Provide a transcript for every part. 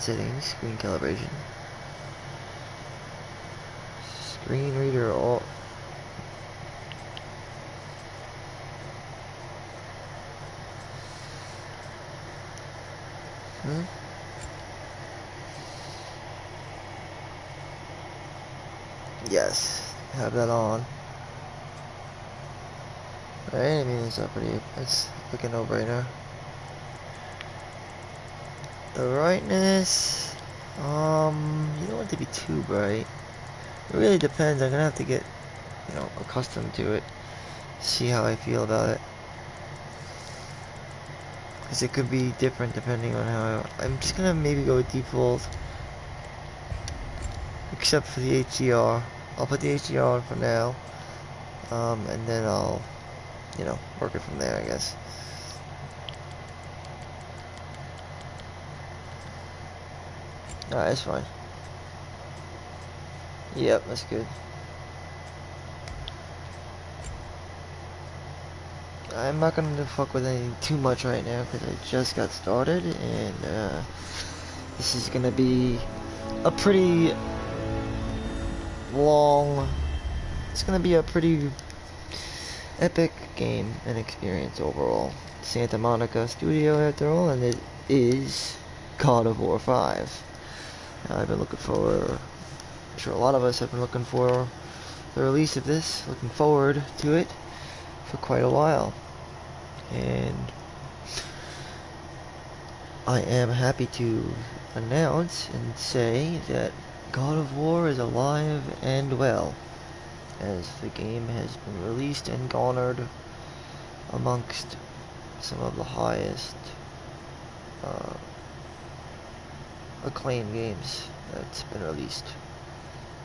settings, screen calibration. Screen reader all. Hmm? Yes, have that on. Right, I mean it's like a no-brainer. The brightness, you don't want it to be too bright. It really depends. I'm gonna have to get, accustomed to it. See how I feel about it. Because it could be different depending on I'm just gonna maybe go with default. Except for the HDR. I'll put the HDR on for now. And then I'll, work it from there, I guess. Alright, that's fine. Yep, that's good. I'm not gonna fuck with anything too much right now because I just got started, and this is gonna be a pretty long. It's gonna be a pretty epic game and experience overall. Santa Monica Studio, after all, and it is God of War 5. I've been looking for. I'm sure a lot of us have been looking for the release of this. Looking forward to it for quite a while. And I am happy to announce and say that God of War is alive and well, as the game has been released and garnered amongst some of the highest acclaimed games that's been released.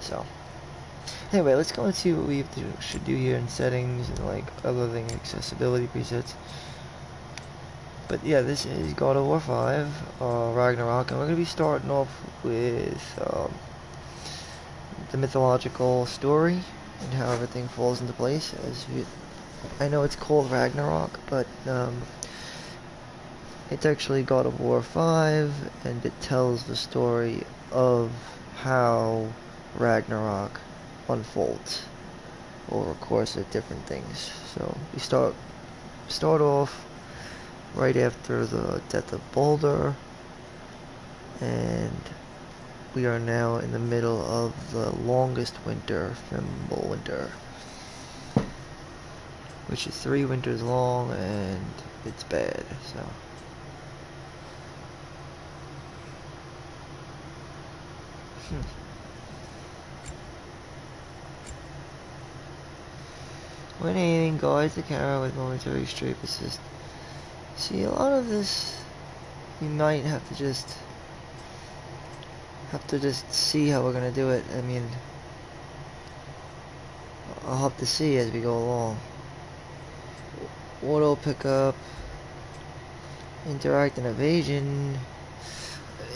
So anyway, let's go and see what we should do here in settings and like other thing accessibility presets. But yeah, this is God of War 5, Ragnarok, and we're going to be starting off with the mythological story and how everything falls into place. I know it's called Ragnarok, but it's actually God of War 5, and it tells the story of how Ragnarok unfolds over a course of different things. So we start off right after the death of Baldur, and we are now in the middle of the longest winter, Fimbulwinter, which is 3 winters long, and it's bad, so. When aiming, guides the camera with momentary strafe assist. See, a lot of this, you might have to just see how we're gonna do it. I mean, I'll have to see as we go along. Auto pickup, interact and evasion.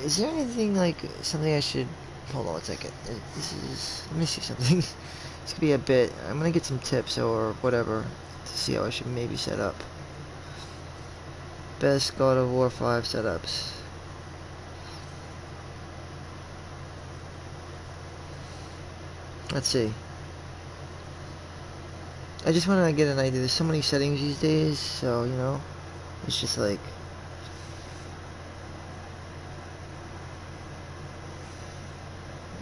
Is there anything like something I should? Hold on a second. Let me see something. This could be a bit. I'm gonna get some tips or whatever to see how I should maybe set up. Best God of War 5 setups. Let's see. I just want to get an idea. There's so many settings these days, so it's just like.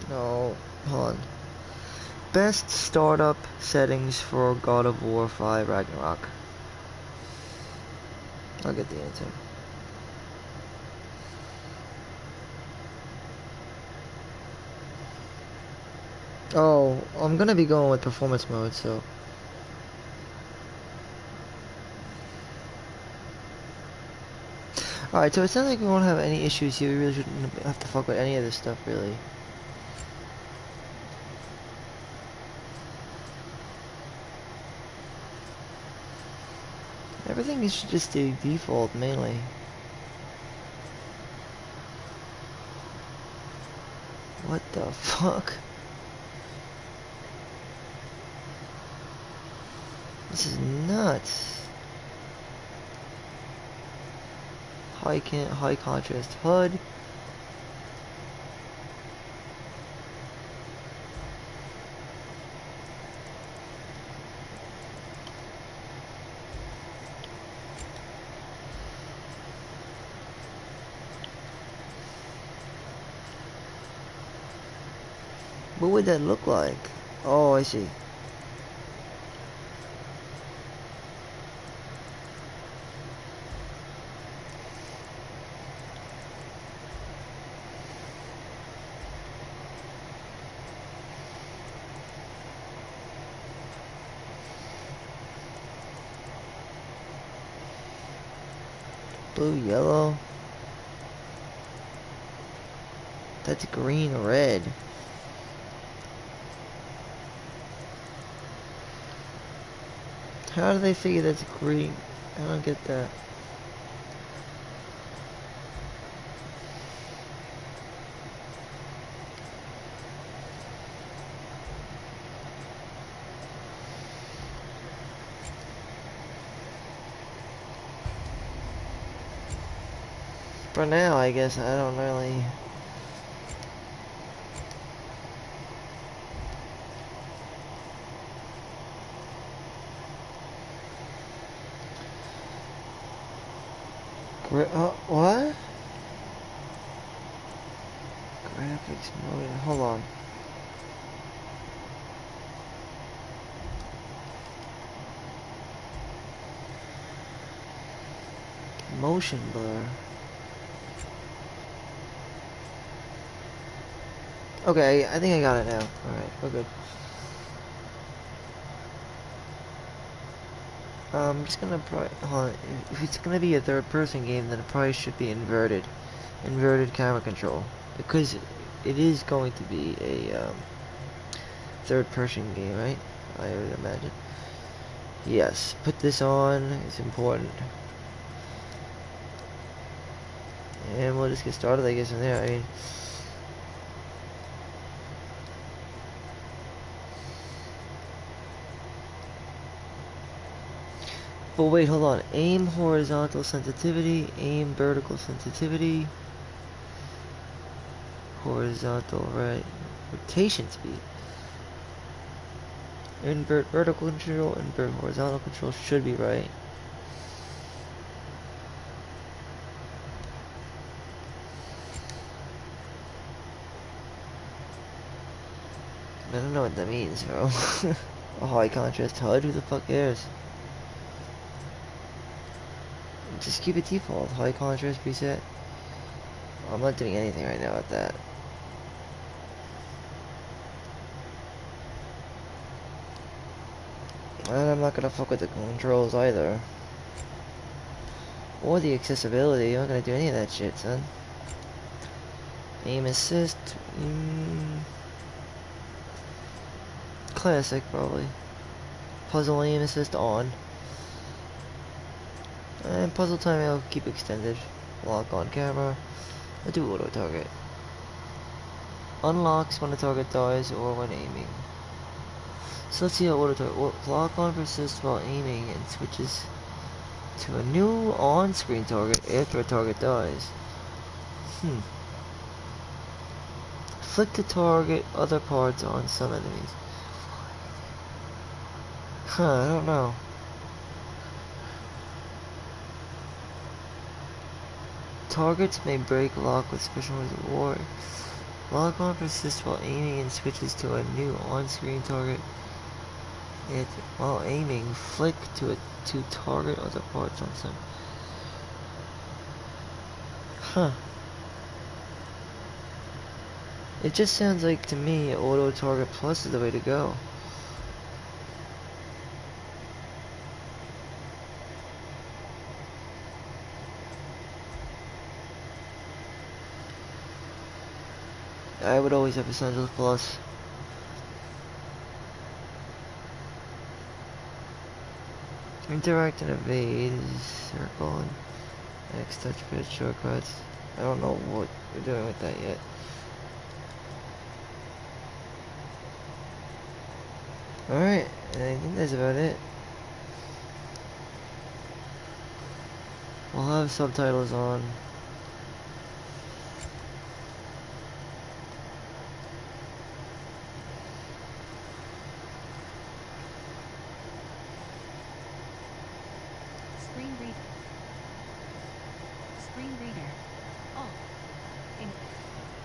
No, hold on. Best startup settings for God of War 5 Ragnarok. I'll get the answer. Oh, I'm gonna be going with performance mode, so. Alright, so it sounds like we won't have any issues here. We really shouldn't have to fuck with any of this stuff, really. Everything is just the default, mainly. What the fuck? This is nuts. High contrast HUD. What would that look like? Oh, I see. Blue, yellow. That's green, red. How do they figure that's green? I don't get that. For now, I guess I don't really... What? Graphics mode. Hold on. Motion blur. Okay, I think I got it now. Alright, we're good. I'm just gonna probably... Hold on. If it's gonna be a third-person game, then it probably should be inverted. Inverted camera control. Because it is going to be a third-person game, right? I would imagine. Yes, put this on. It's important. And we'll just get started, I guess, in there. I mean... But wait, hold on. Aim horizontal sensitivity, aim vertical sensitivity, horizontal right, rotation speed. Invert vertical control, invert horizontal control should be right. I don't know what that means, bro. A high contrast HUD? Who the fuck cares? Just keep it default. High contrast preset. I'm not doing anything right now with that. And I'm not gonna fuck with the controls either. Or the accessibility. I'm not gonna do any of that shit, son. Aim assist. Classic, probably. Puzzle aim assist on. And puzzle timing I'll keep extended. Lock on camera. I'll do auto target. Unlocks when the target dies or when aiming. So let's see how auto target. Lock on persists while aiming and switches to a new on-screen target after a target dies. Flick to target other parts on some enemies. I don't know. Targets may break lock with special reward. Lock on persists while aiming and switches to a new on-screen target. While aiming, flick to target other parts on some. It just sounds like to me auto target plus is the way to go. I would always have Essentials Plus. Interact and evade is circle and X touchpad shortcuts. I don't know what we're doing with that yet. Alright, I think that's about it. We'll have subtitles on.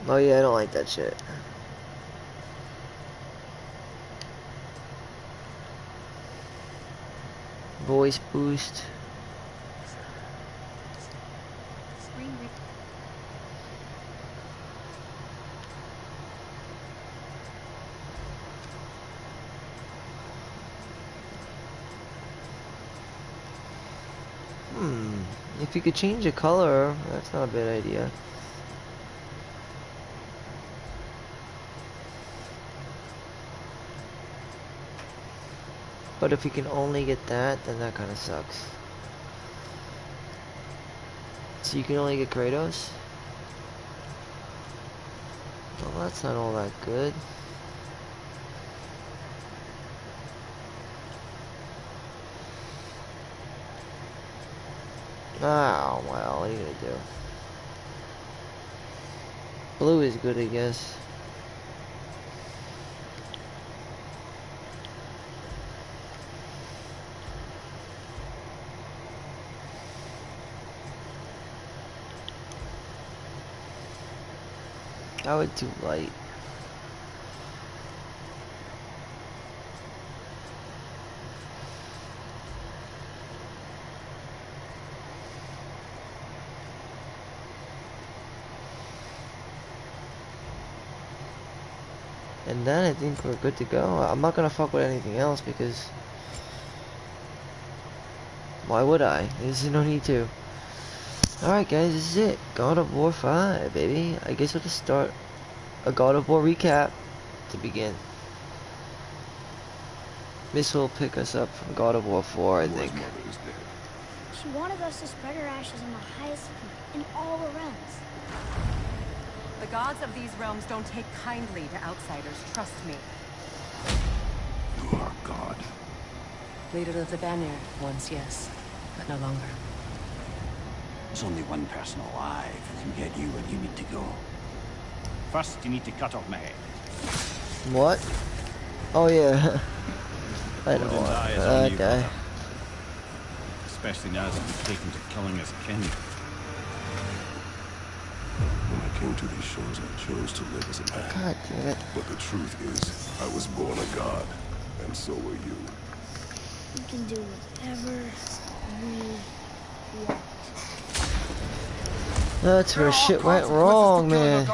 Oh yeah, I don't like that shit. voice boost. If you could change the color, that's not a bad idea. But if you can only get that, then that kind of sucks. So you can only get Kratos? Well, that's not all that good. Oh, well, what are you gonna do? Blue is good, I guess. I would do light. And then I think we're good to go. I'm not gonna fuck with anything else because why would I? There's no need to. Alright guys, this is it. God of War 5, baby. I guess we'll just start a God of War recap to begin. This will pick us up from God of War 4, I think. She wanted us to spread her ashes in the highest in all the realms. The gods of these realms don't take kindly to outsiders, trust me. You are God. Leader of the Vanir, once yes, but no longer. There's only one person alive who can get you where you need to go. First, you need to cut off my head. What? Oh yeah. I know Odin's eye is that on you, guy. brother. Especially now that he's taken to killing his kin. When I came to these shores, I chose to live as a man. God damn it. But the truth is, I was born a god, and so were you. We can do whatever we want. That's where shit went wrong, man.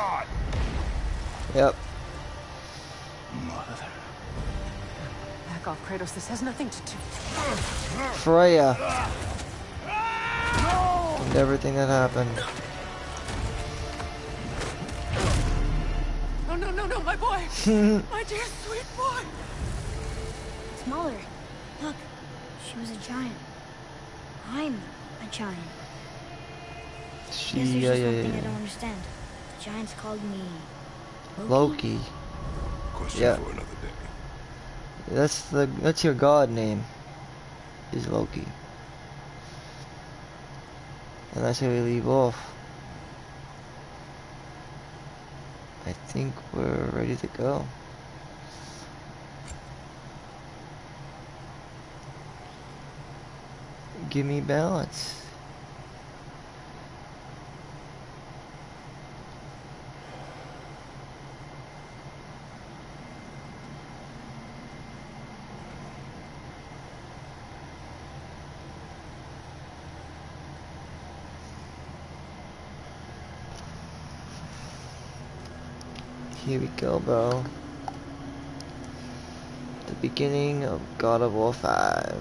Yep. Mother. Back off, Kratos. This has nothing to do. Freya. And everything that happened. No, no, no, no, my boy! My dear sweet boy! Smaller. Look, she was a giant. I'm a giant. Guess there's just one thing I don't understand. The giants called me Loki. Question Yeah. for another day. That's your god name. Is Loki. And that's how we leave off. I think we're ready to go. Give me balance. Here we go, bro. The beginning of God of War 5.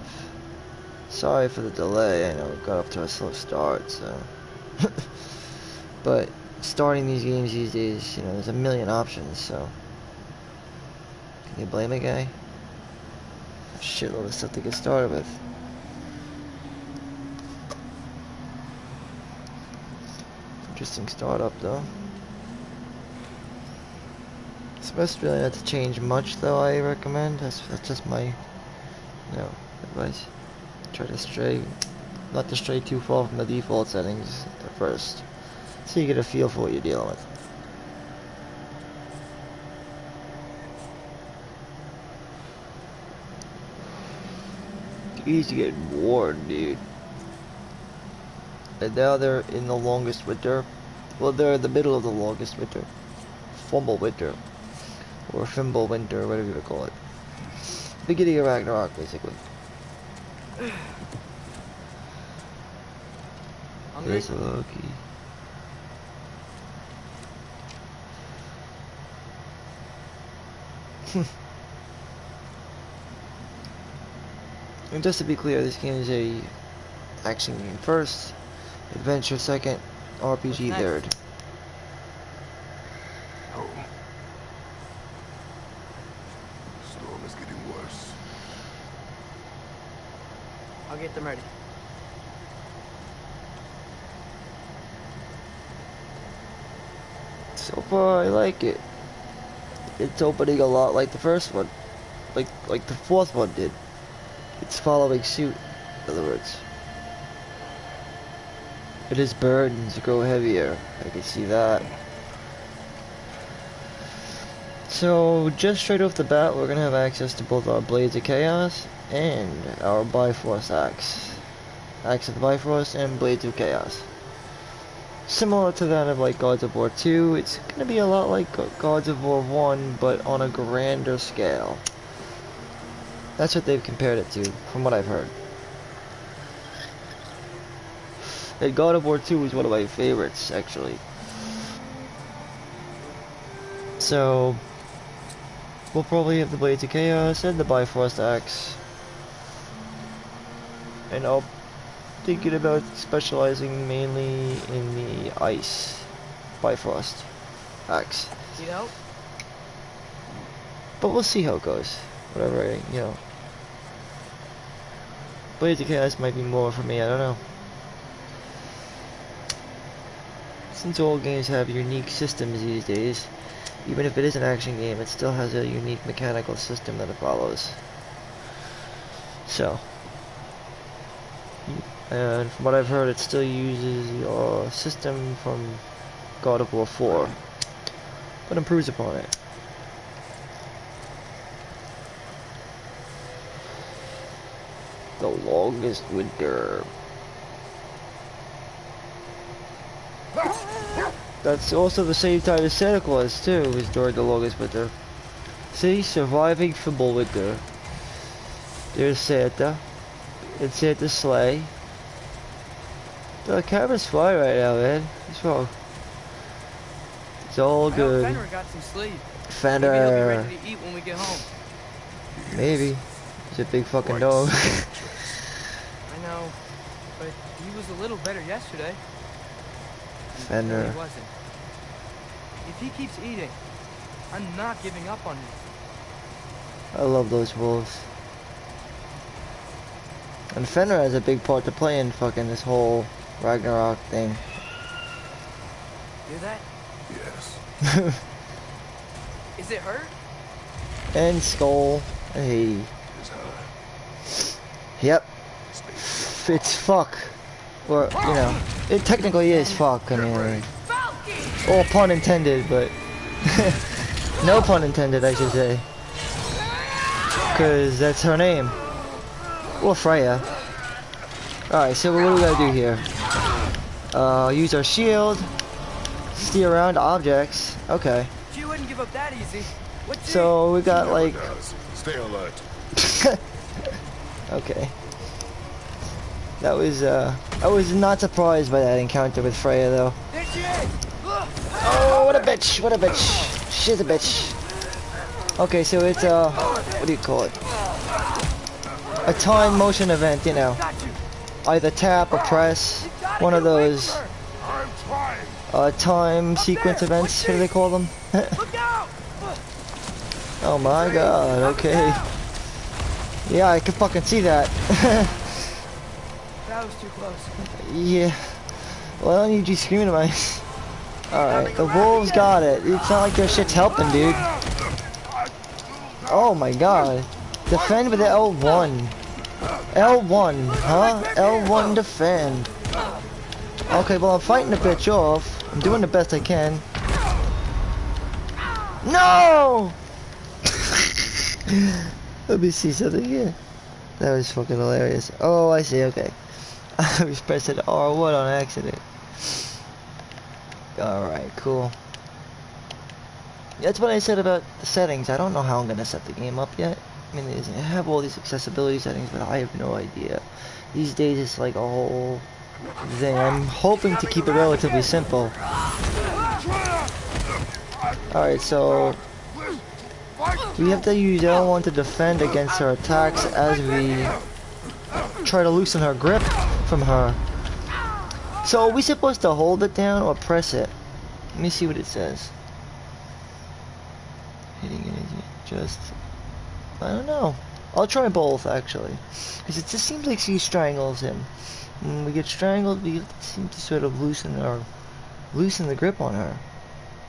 Sorry for the delay, I know we got up to a slow start, so. But starting these games these days, you know, there's a million options, so. Can you blame a guy? A shitload of stuff to get started with. Interesting startup, though. It's best really not to change much, though, I recommend. That's just my, advice. Try to not to stray too far from the default settings at first, so you get a feel for what you're dealing with. He's getting bored, dude. And now they're in the longest winter. Well, they're in the middle of the longest winter. Fumble winter. Or Fimble winter, whatever you call it. Beginning of Ragnarok, basically. There's a Loki. And just to be clear, this game is a action game first, adventure second, RPG third. Oh. Storm is getting worse. I'll get them ready. So far, I like it. It's opening a lot like the first one, like the fourth one did. It's following suit, in other words. But his burdens grow heavier. I can see that. So, just straight off the bat, we're gonna have access to both our Blades of Chaos and our Bifrost Axe. Axe of the Bifrost and Blades of Chaos. Similar to that of like Gods of War 2, it's gonna be a lot like Gods of War 1, but on a grander scale. That's what they've compared it to, from what I've heard. And God of War 2 is one of my favorites, actually. So, we'll probably have the Blades of Chaos and the Bifrost Axe. And I'll thinking about specializing mainly in the Ice Bifrost Axe. You know? But we'll see how it goes. Whatever, you know. Blades of Chaos might be more for me, I don't know. Since all games have unique systems these days, even if it is an action game, it still has a unique mechanical system that it follows. So, and from what I've heard, it still uses your system from God of War 4, but improves upon it. The longest winter. That's also the same time as Santa Claus too, is during the longest winter. See, surviving Fimble winter. There's Santa. And Santa's sleigh. The camera's flying right now, man. What's wrong? It's all good. I hope Fenrir got some sleep. Fenrir. Maybe he'll be ready to eat when we get home. Maybe. He's a big fucking dog. I know, but he was a little better yesterday. Fenrir. No, he wasn't. If he keeps eating, I'm not giving up on him. I love those wolves. And Fenrir has a big part to play in fucking this whole Ragnarok thing. Hear that? Yes. Is it hurt? And Skull. Hey. It's high. Yep. It's fuck. Or, you know, it technically is fuck. I mean, all pun intended, but no pun intended, I should say. Because that's her name. Or Freya. Alright, so what do we gotta do here? Use our shield. Steer around objects. Okay. She wouldn't give up that easy. So we got like... Stay alert. Okay. That was, I was not surprised by that encounter with Freya, though. There she is! Oh, what a bitch! What a bitch! She's a bitch. Okay, so it's, what do you call it? A time motion event, you know. Either tap or press. One of those, time sequence events, what do they call them? Oh my god, okay. Yeah, I can fucking see that. That was too close. Yeah. Well, I don't need you screaming at my... Alright, the wolves got it. It's not like their shit's helping, dude. Oh my god. Defend with the L1. L1, huh? L1 defend. Okay, well I'm fighting the bitch off. I'm doing the best I can. No! Let me see something here. That was fucking hilarious. Oh, I see, okay. I was pressing R1 on accident. Alright, cool. That's what I said about the settings. I don't know how I'm gonna set the game up yet. I mean, they have all these accessibility settings, but I have no idea. These days, it's like a whole thing. I'm hoping to keep it relatively simple. Alright, so we have to use L1 to defend against her attacks as we try to loosen her grip from her. So are we supposed to hold it down or press it? Let me see what it says. Hitting it, just... I don't know. I'll try both, actually. Because it just seems like she strangles him. When we get strangled, we seem to sort of loosen the grip on her.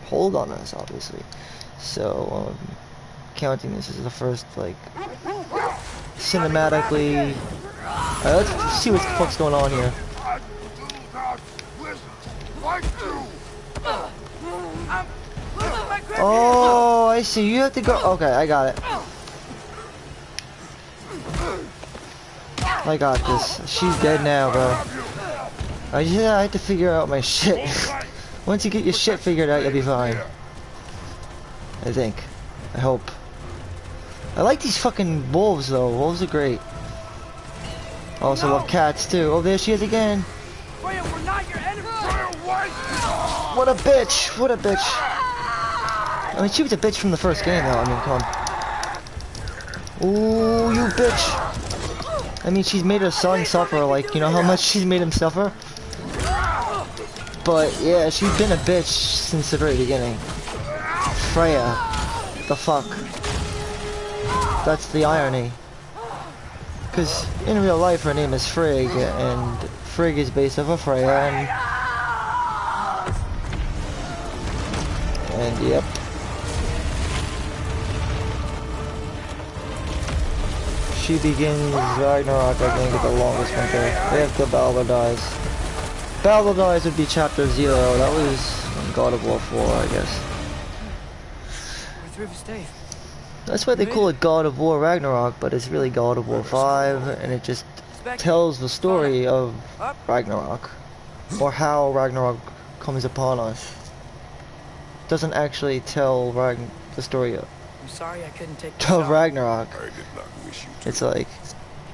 Hold on us, obviously. So, counting this as the first, like, cinematically... Alright, let's see what the fuck's going on here. Oh, I see. You have to go... Okay, I got it. I got this. She's dead now, bro. I have to figure out my shit. Once you get your shit figured out, you'll be fine. I think. I hope. I like these fucking wolves, though. Wolves are great. I also love cats, too. Oh, there she is again. What a bitch! What a bitch! I mean, she was a bitch from the first game, though. I mean, come on. Ooh, you bitch! I mean, she's made her son suffer, like, you know how much she's made him suffer? But, yeah, she's been a bitch since the very beginning. Freya. The fuck? That's the irony. Because, in real life, her name is Frigg, and Frigg is based off of Freya, and yep. She begins Ragnarok, I think, at the longest winter. After Balder dies. Balder dies would be chapter 0. That was in God of War 4, I guess. That's why they call it God of War Ragnarok, but it's really God of War 5, and it just tells the story of Ragnarok. Or how Ragnarok comes upon us. Doesn't actually tell the story of... I'm sorry I couldn't take of Ragnarok. I did not wish you to. It's like...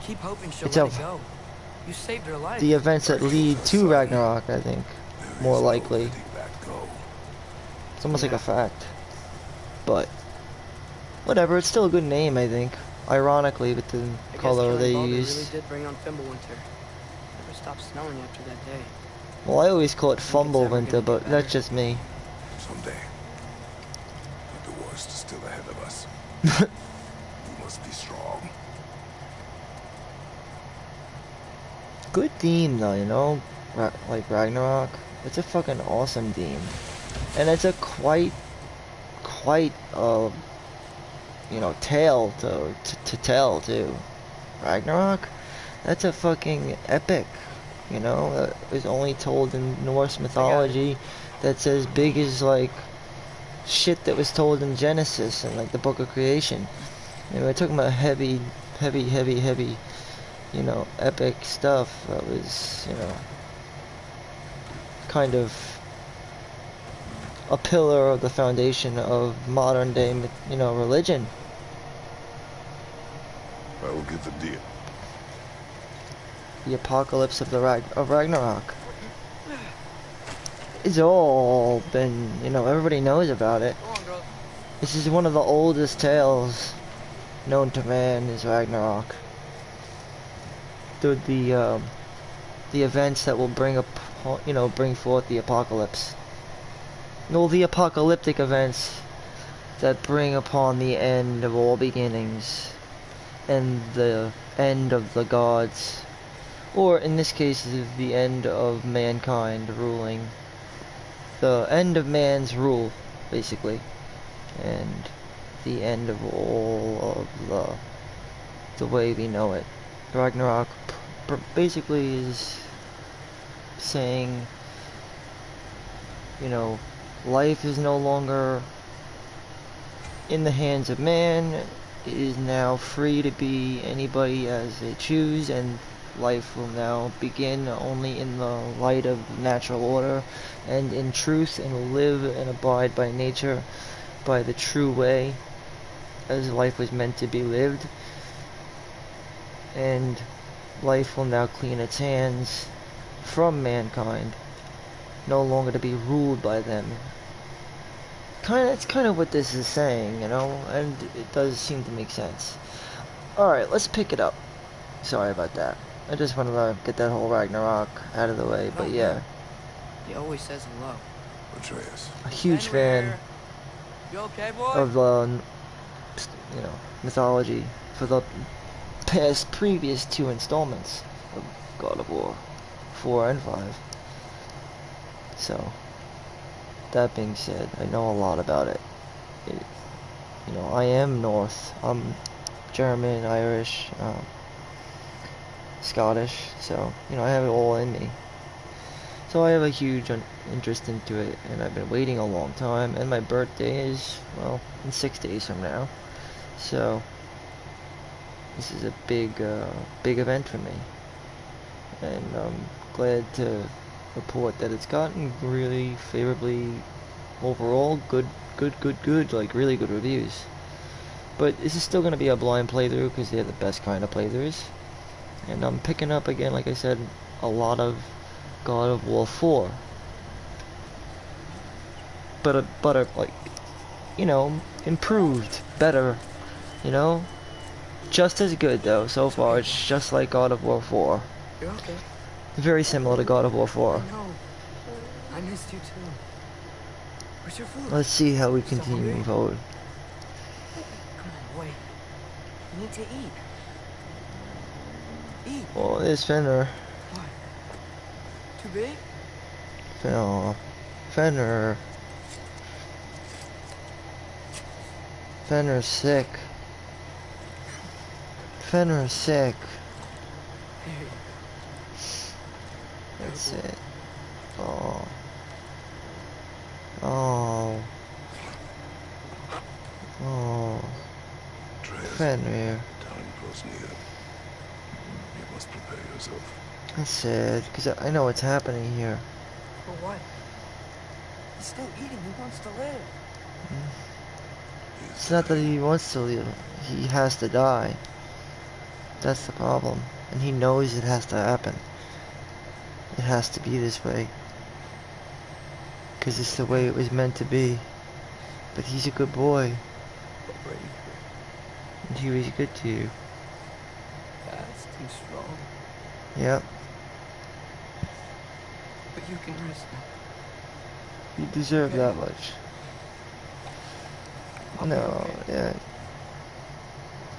Keep hoping she'll It's let it go. You saved her life. the events that lead to Ragnarok, I think. More likely. It's almost like a fact. But... whatever, it's still a good name, I think. Ironically, with the color they used. Really did bring on Fimbulwinter. Never stopped snowing after that day. Well, I always call it Fumblewinter, but that's just me. Someday. But the worst is still ahead of us. You must be strong. Good theme, though, you know? Like Ragnarok. It's a fucking awesome theme. And it's a quite, you know, tale to tell, too. Ragnarok? That's a fucking epic, you know? That is only told in Norse mythology. That's as big as, like, shit that was told in Genesis and, like, the Book of Creation. You know, we're talking about heavy, you know, epic stuff that was, you know, kind of a pillar of the foundation of modern day, you know, religion. I will get the deal. The apocalypse of Ragnarok. It's all been, you know, everybody knows about it. This is one of the oldest tales known to man, is Ragnarok. The events that will bring forth the apocalypse. Well, the apocalyptic events that bring upon the end of all beginnings and the end of the gods, or in this case, the end of mankind ruling. The end of man's rule, basically, and the end of all of the way we know it. Ragnarok basically is saying, you know, life is no longer in the hands of man. It is now free to be anybody as they choose, and life will now begin only in the light of natural order and in truth, and will live and abide by nature, by the true way. as life was meant to be lived, and life will now clean its hands from mankind, no longer to be ruled by them. It's kind of what this is saying, you know, and it does seem to make sense. Alright, let's pick it up. Sorry about that. I just wanted to get that whole Ragnarok out of the way, but yeah. He always says hello. Atreus. A huge fan You okay, boy? of you know, mythology for the previous 2 installments of God of War 4 and 5. So, that being said, I know a lot about it. You know, I am North. I'm German, Irish, Scottish, so, you know, I have it all in me. So I have a huge interest into it, and I've been waiting a long time, and my birthday is, well, in 6 days from now. So, this is a big event for me. And I'm glad to report that it's gotten really favorably overall, good, like really good reviews. But this is still going to be a blind playthrough because they're the best kind of playthroughs. And I'm picking up again, like I said, a lot of God of War 4. But like, you know, improved, better, you know? Just as good though, so far. It's just like God of War 4. You're okay. Very similar to God of War 4. I know. I missed you too. Where's your food? Let's see how we Still continue hungry? forward. Come on, boy. You need to eat. Eat. Oh, there's Fenrir. What? Too big? Oh, Fenrir. Fenrir's sick. Fenrir's sick. Here you That's it. Oh. Oh. Oh. Atreus, Fenrir. time grows near. You must prepare yourself. That's sad, because I know what's happening here. For what? He's still eating. He wants to live. It's not that he wants to live. He has to die. That's the problem. And he knows it has to happen. It has to be this way. Because it's the way it was meant to be. But he's a good boy. And he was good to you. That's too strong. Yep. But you can rest now. You deserve that much. No, yeah.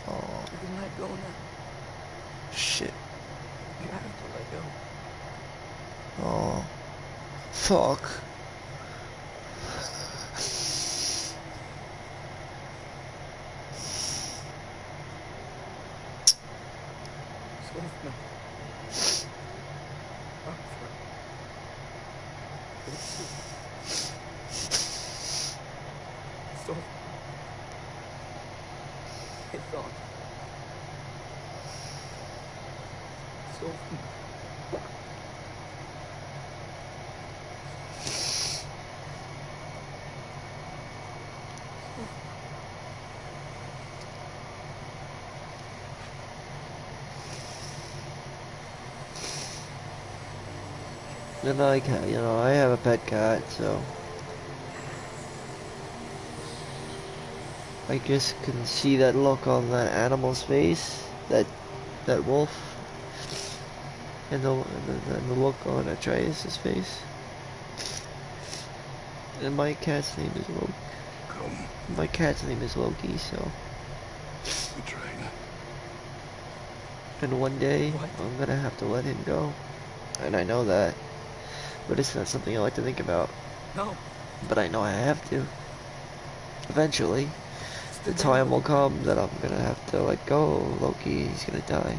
Oh, You can let go now. shit. You have to let go. Oh. Fuck. Soft now. Up front. Soft. It's on. Soft. And like, you know, I have a pet cat, so I just can see that look on that animal's face, that wolf, and the look on Atreus' face. And my cat's name is Loki. Come, My cat's name is Loki, so. betrayed. And one day, What? I'm gonna have to let him go. And I know that. But it's not something I like to think about. No. But I know I have to. Eventually. The time will come that I'm gonna have to let go. Loki, he's gonna die.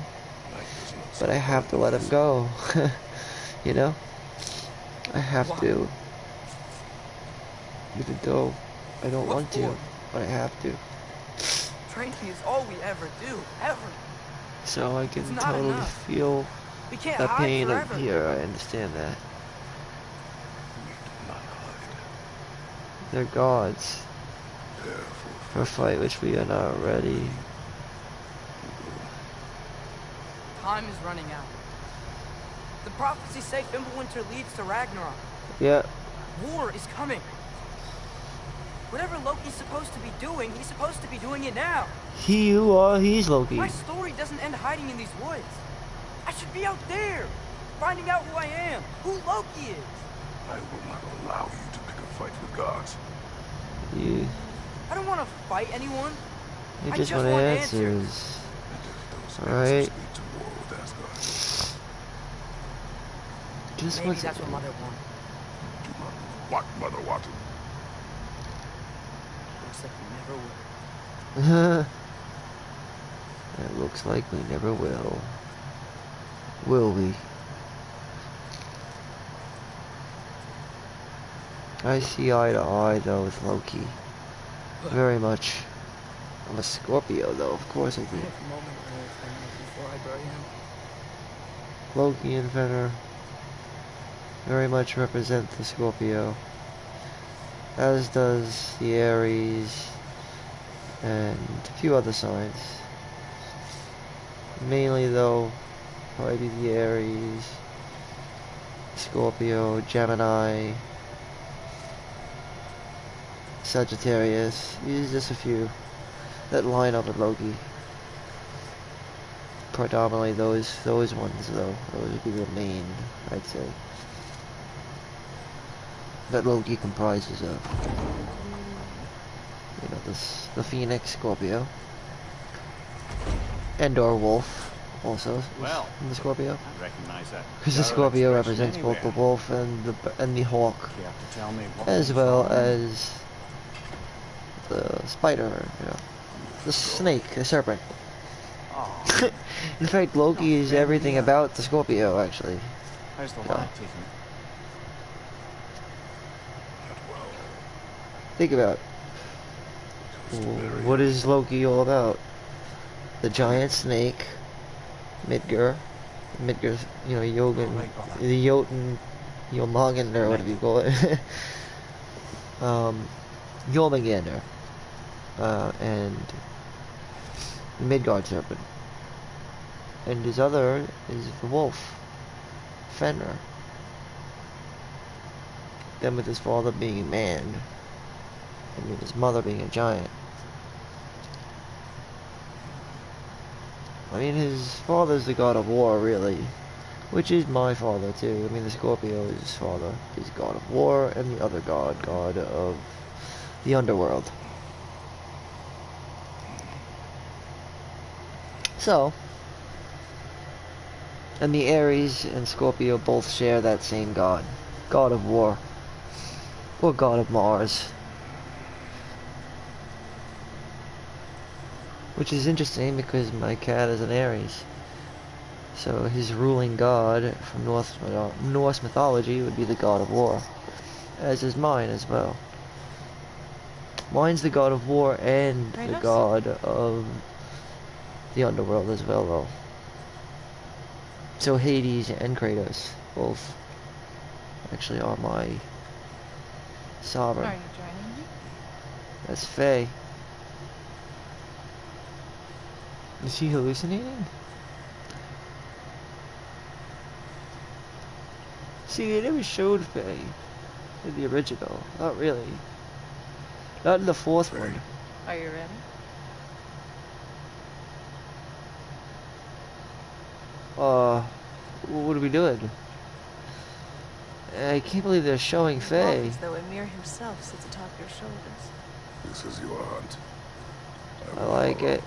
Life does not But I have to let him go. You know? I have Why? to. Even though I don't What want to. for? But I have to. Training is all we ever do. Ever. So I can It's not totally enough. feel We can't that hide pain forever. here. I understand that. We do not hide. They're gods. Prepare for for a fight which we are not ready. Time is running out. The prophecies say Fimbulwinter leads to Ragnarok. Yeah. War is coming. Whatever Loki's supposed to be doing, he's supposed to be doing it now. He's Loki. My story doesn't end hiding in these woods. I should be out there, finding out who I am, who Loki is. I will not allow you to pick a fight with gods. I don't want to fight anyone. You I just just want want answers. Those Alright. answers lead to war with Asgard. Just Maybe wants that's what Mother wanted. Do not what Mother wanted. Looks like we never will. It looks like we never will. Will we? I see eye to eye though with Loki. Very much. I'm a Scorpio though, of course I do. Before I bury him. Loki and Fenrir very much represent the Scorpio. As does the Aries and a few other signs. Mainly though, probably the Aries, Scorpio, Gemini, Sagittarius. These are just a few that line up with Loki. Predominantly those ones though. Those would be the main, I'd say, that Loki comprises of. You know, the Phoenix, Scorpio. Endor Wolf, also Well, in the Scorpio. I recognize that. Because the Scorpio represents both the wolf and the hawk, You have to tell me what as was well wrong. as the spider, you know, the snake, the serpent. Oh, In fact, Loki is everything about the Scorpio, actually. how's the Yeah. lad taking it? Not well. Think about Just to bury what him. is Loki all about? The giant snake, Midgar, you know, Jotun, Right, brother. the Jotun, Jolmagan, or whatever you call it. Jormungandr, and Midgard serpent. And his other is the wolf, Fenrir. Then with his father being a man, and with his mother being a giant. I mean, his father's the god of war, really. Which is my father, too. I mean, the Scorpio is his father. He's god of war, and the other god of the underworld. So, and the Aries and Scorpio both share that same god. God of war. Or god of Mars. Which is interesting because my cat is an Aries. So his ruling god from Norse mythology would be the god of war. As is mine as well. Mine's the god of war and the Kratos? god of the underworld as well, though. So Hades and Kratos both actually are my sovereign. Are you joining me? That's Faye. Is he hallucinating? See, they never showed Faye in the original. Not really. Not in the fourth one. Are you ready? What are we doing? I can't believe they're showing Walk Faye. as though Emir himself sits atop your shoulders. This is your hunt. I will like follow. it.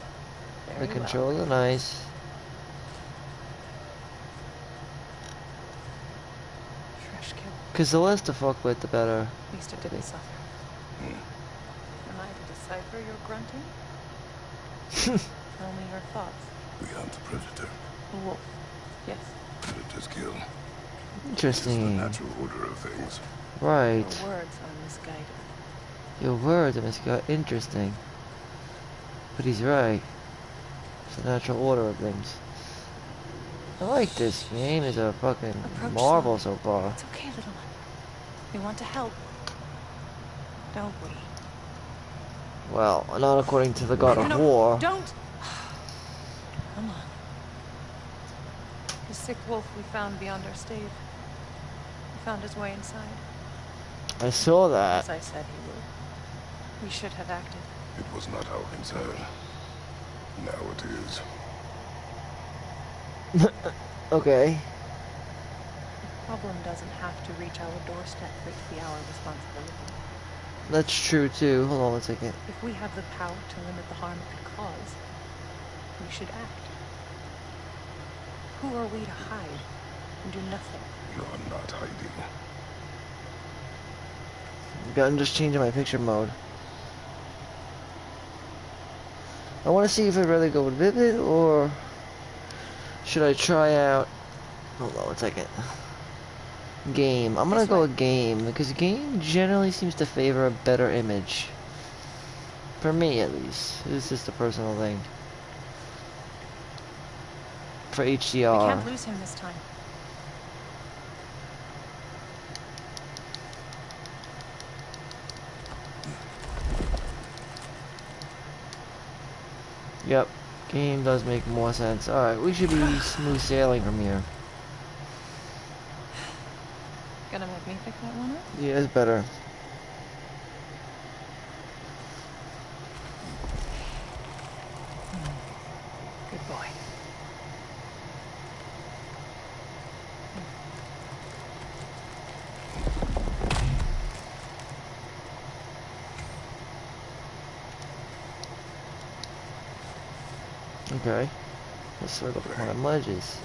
Very The well. controls are nice. Fresh kill. Cause the less to fuck with, the better. At least it didn't suffer. Hmm. Am I to decipher your grunting? Tell me your thoughts. We hunt the predator. A wolf. Yes. Predators kill. This is the Interesting. natural order of things. Right. Your words are misguided. Your words are interesting. But he's right. It's the natural order of things. I like this game. It's a fucking Approach marvel slowly. so far. It's okay, little one. We want to help. Don't we? Well, not according to the god of No, war. don't! Come on. The sick wolf we found beyond our stave. He found his way inside. I saw that. As I said he would. We should have acted. It was not our concern. Now it is. Okay. The problem doesn't have to reach our doorstep for it to be our responsibility. That's true too. Hold on one second. If we have the power to limit the harm it could cause, we should act. Who are we to hide and do nothing? You're not hiding. I'm just changing my picture mode. I want to see if I rather go with Vivid or should I try out. Hold on one second. Game. I'm gonna go with game because game generally seems to favor a better image. For me, at least. It's just a personal thing. For HDR. We can't lose him this time. Yep. Game does make more sense. Alright, we should be smooth sailing from here. Gonna make me pick that one up? Yeah, it's better. Good boy. Okay. Let's circle the climb ledges.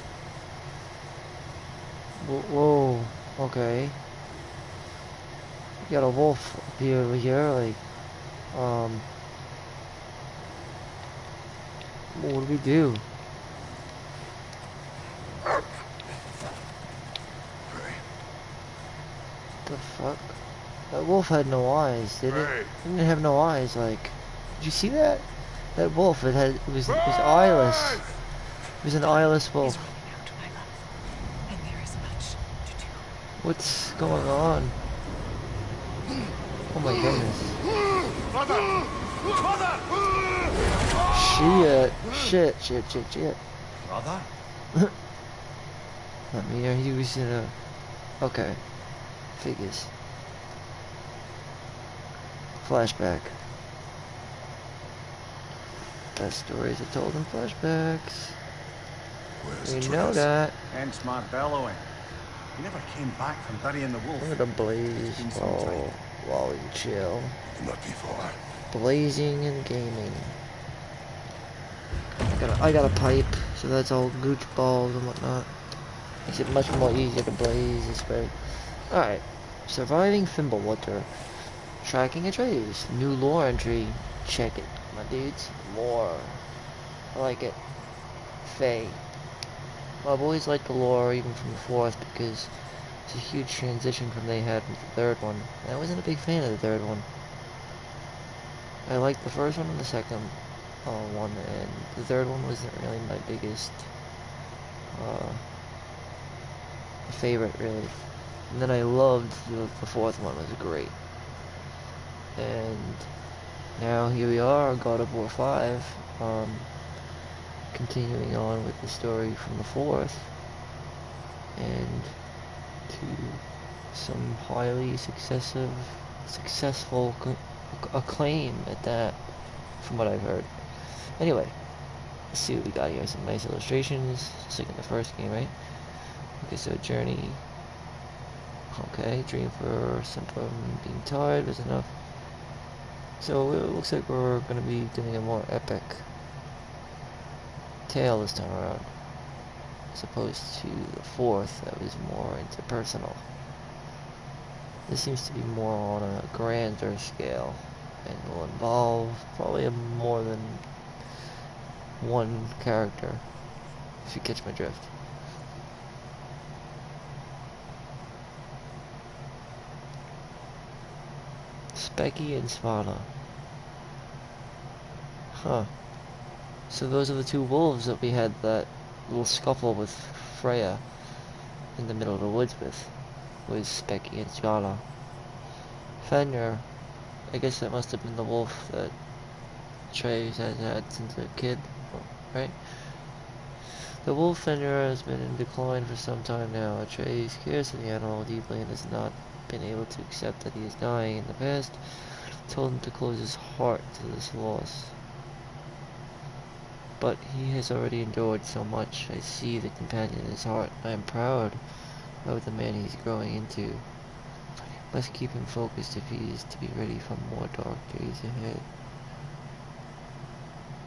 Whoa. Okay. We got a wolf up here over here, like, what do we do? The fuck? That wolf had no eyes, did it? It didn't have no eyes, like, did you see that? That wolf, it was eyeless. It was an eyeless wolf. He's running out, my love. And there is much to do. What's going on? Oh my goodness. Shit. Brother? Let me hear he was in a... Okay. Figures. Flashback. Best stories are told in flashbacks. Where's We Trace? know that. Hence my bellowing. He never came back from burying the wolf. We're gonna blaze Been some time. while we chill. Not before. Blazing and gaming. I got a pipe, so that's all gooch balls and whatnot. Makes it much more easier to blaze this way. Alright. Surviving Fimblewater. Tracking a trace. New lore entry. Check it, my dudes. More. I like it. Faye. Well, I've always liked the lore, even from the fourth, because it's a huge transition from they had with the third one. I wasn't a big fan of the third one. I liked the first one and the second one, and the third one wasn't really my biggest favorite, really. And then I loved the fourth one. It was great. And now here we are, God of War 5, continuing on with the story from the fourth, and to some highly successful acclaim at that, from what I've heard. Anyway, let's see what we got here. Some nice illustrations, just like in the first game, right? Okay, so journey. Okay, dream for simpler being tired was enough. So it looks like we're going to be doing a more epic tale this time around, as opposed to the fourth that was more interpersonal. This seems to be more on a grander scale, and will involve probably more than one character, if you catch my drift. Specky and Svana. Huh. So those are the two wolves that we had that little scuffle with Freya in the middle of the woods with, was Specky and Svana. Fenrir, I guess that must have been the wolf that Atreus has had since a kid, right? The wolf Fenrir has been in decline for some time now. Atreus cares for the animal deeply and has not been able to accept that he is dying. In the past, told him to close his heart to this loss. But he has already endured so much. I see the companion in his heart. I am proud of the man he's growing into. Must keep him focused if he is to be ready for more dark days ahead.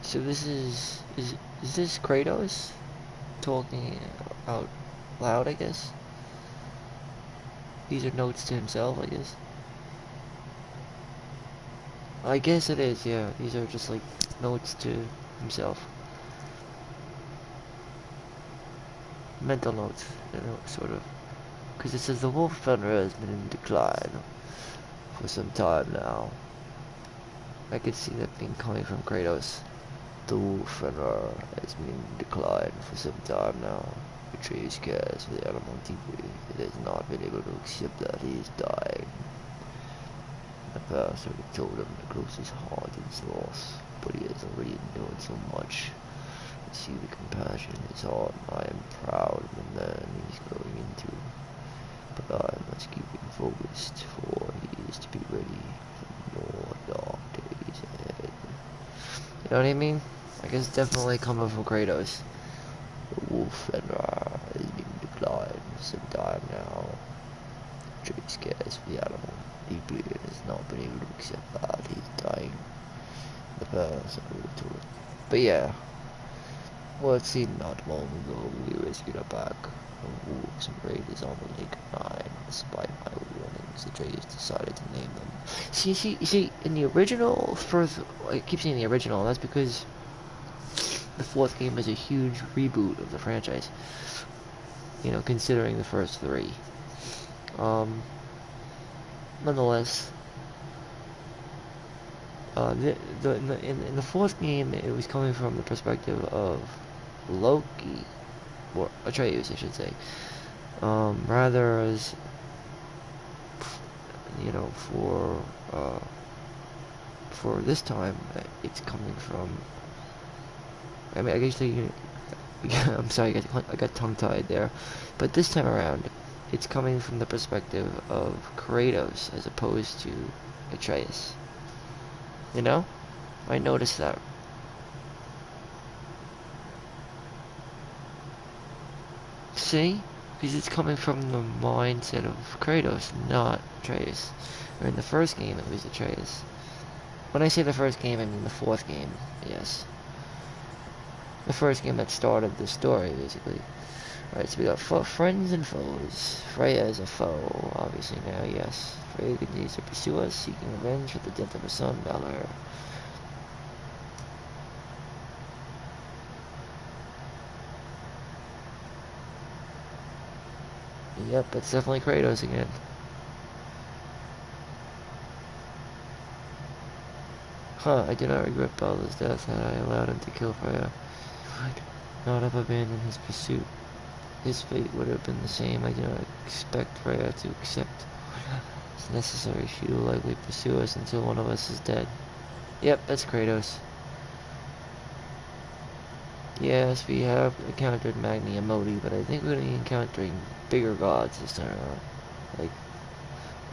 So this is this Kratos talking out loud, I guess? These are notes to himself, I guess. I guess it is, yeah. These are just like notes to himself. Mental notes, you know, sort of. Because it says the wolf Fenrir has been in decline for some time now. I could see that being coming from Kratos. The wolf Fenrir has been in decline for some time now. Atreus cares for the animal deeply. It has not been able to accept that he is dying. The past already told him to close his heart to his loss, but he has already endured so much. I see the compassion in his heart, and I am proud of the man he's growing into. But I must keep him focused, for he is to be ready for more dark days ahead. You know what I mean? I guess definitely coming from Kratos. The wolf Fenrir has been declined for some time now. Atreus cares for the animal deeply and has not been able to accept that he's dying. The past I would have told him. But yeah. Well, it seemed not long ago we rescued a pack of wolves and raiders on the Lake of Nine. Despite my warnings, Atreus decided to name them. See, in the original, first, I keep saying the original, that's because the fourth game is a huge reboot of the franchise. You know, considering the first three. Nonetheless, in the fourth game, it was coming from the perspective of Loki, or Atreus, I should say. Rather as, you know, for this time, it's coming from. I mean, I guess I'm sorry, I got tongue-tied there, but this time around, it's coming from the perspective of Kratos as opposed to Atreus. You know? I noticed that. See? Because it's coming from the mindset of Kratos, not Atreus. Or in the first game, it was Atreus. When I say the first game, I mean the fourth game, yes. The first game that started the story, basically. Alright, so we got friends and foes. Freya is a foe, obviously now, yes. Freya continues to pursue us, seeking revenge for the death of her son, Valor. Yep, it's definitely Kratos again. Huh, I do not regret Balder's death. Had I allowed him to kill Freya, he would not have abandoned his pursuit. His fate would have been the same. I do not expect Freya to accept what's necessary. She will likely pursue us until one of us is dead. Yep, that's Kratos. Yes, we have encountered Magni and Modi, but I think we're going to be encountering bigger gods this time around. Like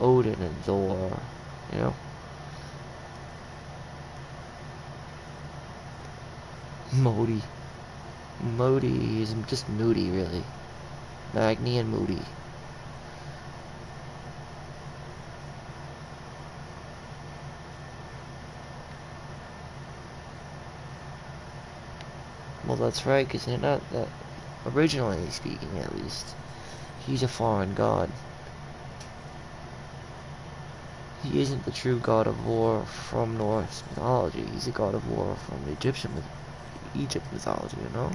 Odin and Thor, you know? Modi. Modi is just moody, really. Magni and Moody. Well, that's right, because they're not that. Originally speaking, at least, he's a foreign god. He isn't the true god of war from Norse mythology. He's a god of war from Egypt mythology, you know?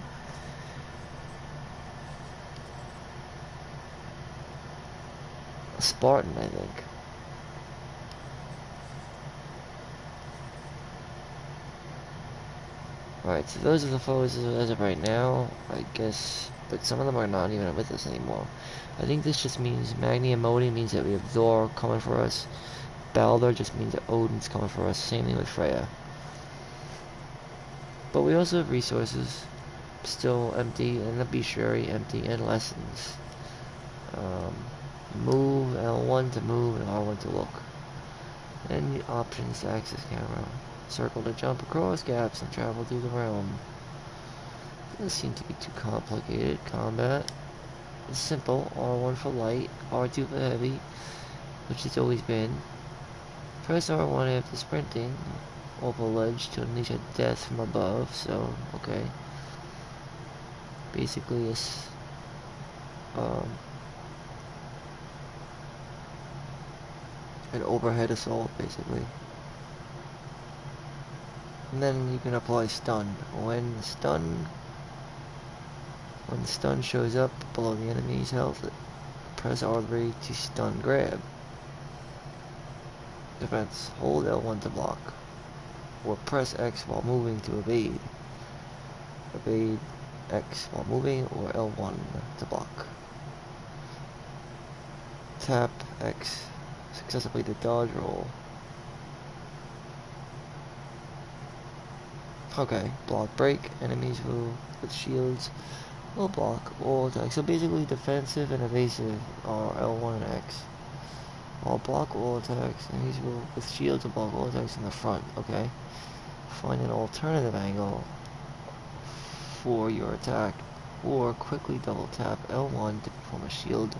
A Spartan, I think. Alright, so those are the foes as of right now, I guess, but some of them are not even with us anymore. I think this just means Magni and Modi means that we have Thor coming for us. Balder just means that Odin's coming for us. Same thing with Freya. But we also have resources, still empty, and the bestiary empty, and lessons. Move L1 to move and R1 to look. And options to access camera. Circle to jump across gaps and travel through the realm. Doesn't seem to be too complicated. Combat is simple. R1 for light, R2 for heavy, which it's always been. Press R1 after sprinting off a ledge to unleash a death from above, so, okay. Basically, it's, an overhead assault, basically. And then you can apply stun. When stun shows up below the enemy's health, press R3 to stun grab. Defense, hold L1 to block. Or press X while moving to evade. Evade X while moving, or L1 to block. Tap X successfully to dodge roll. Okay, block break. Enemies with shields will block all attacks. So basically defensive and evasive are L1 and X. While block all attacks, enemies with shields will block all attacks in the front, okay? Find an alternative angle for your attack, or quickly double tap L1 to perform a shield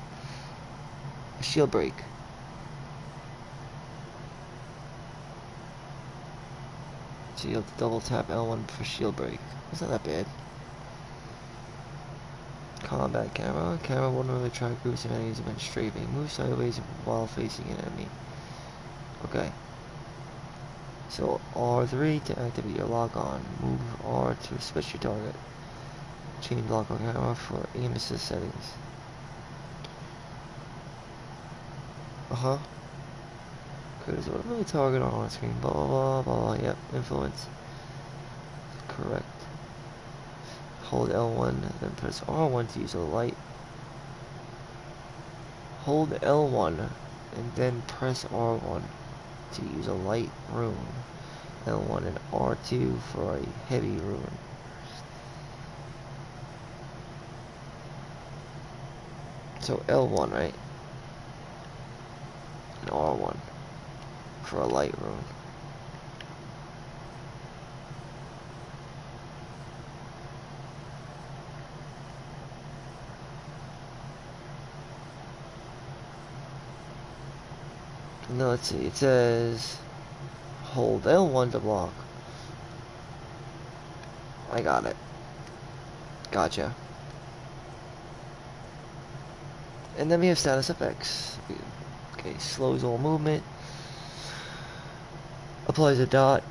break. So you'll double tap L1 for shield break. It's not that bad. Combat camera. Camera will normally track groups of enemies when strafing. Move sideways while facing an enemy. Okay. So R3 to activate your lock on. Move R to switch your target. Change lock on camera for aim assist settings. Because what really target on screen. Blah blah blah blah. Yep. Influence. Correct. Hold L1, then press R1 to use a light. Hold L1 and then press R1 to use a light rune. L1 and R2 for a heavy rune. So L1, right? And R1 for a light rune. No, let's see. It says hold L1 to block. I got it. Gotcha. And then we have status effects. Okay, slows all movement. Applies a dot.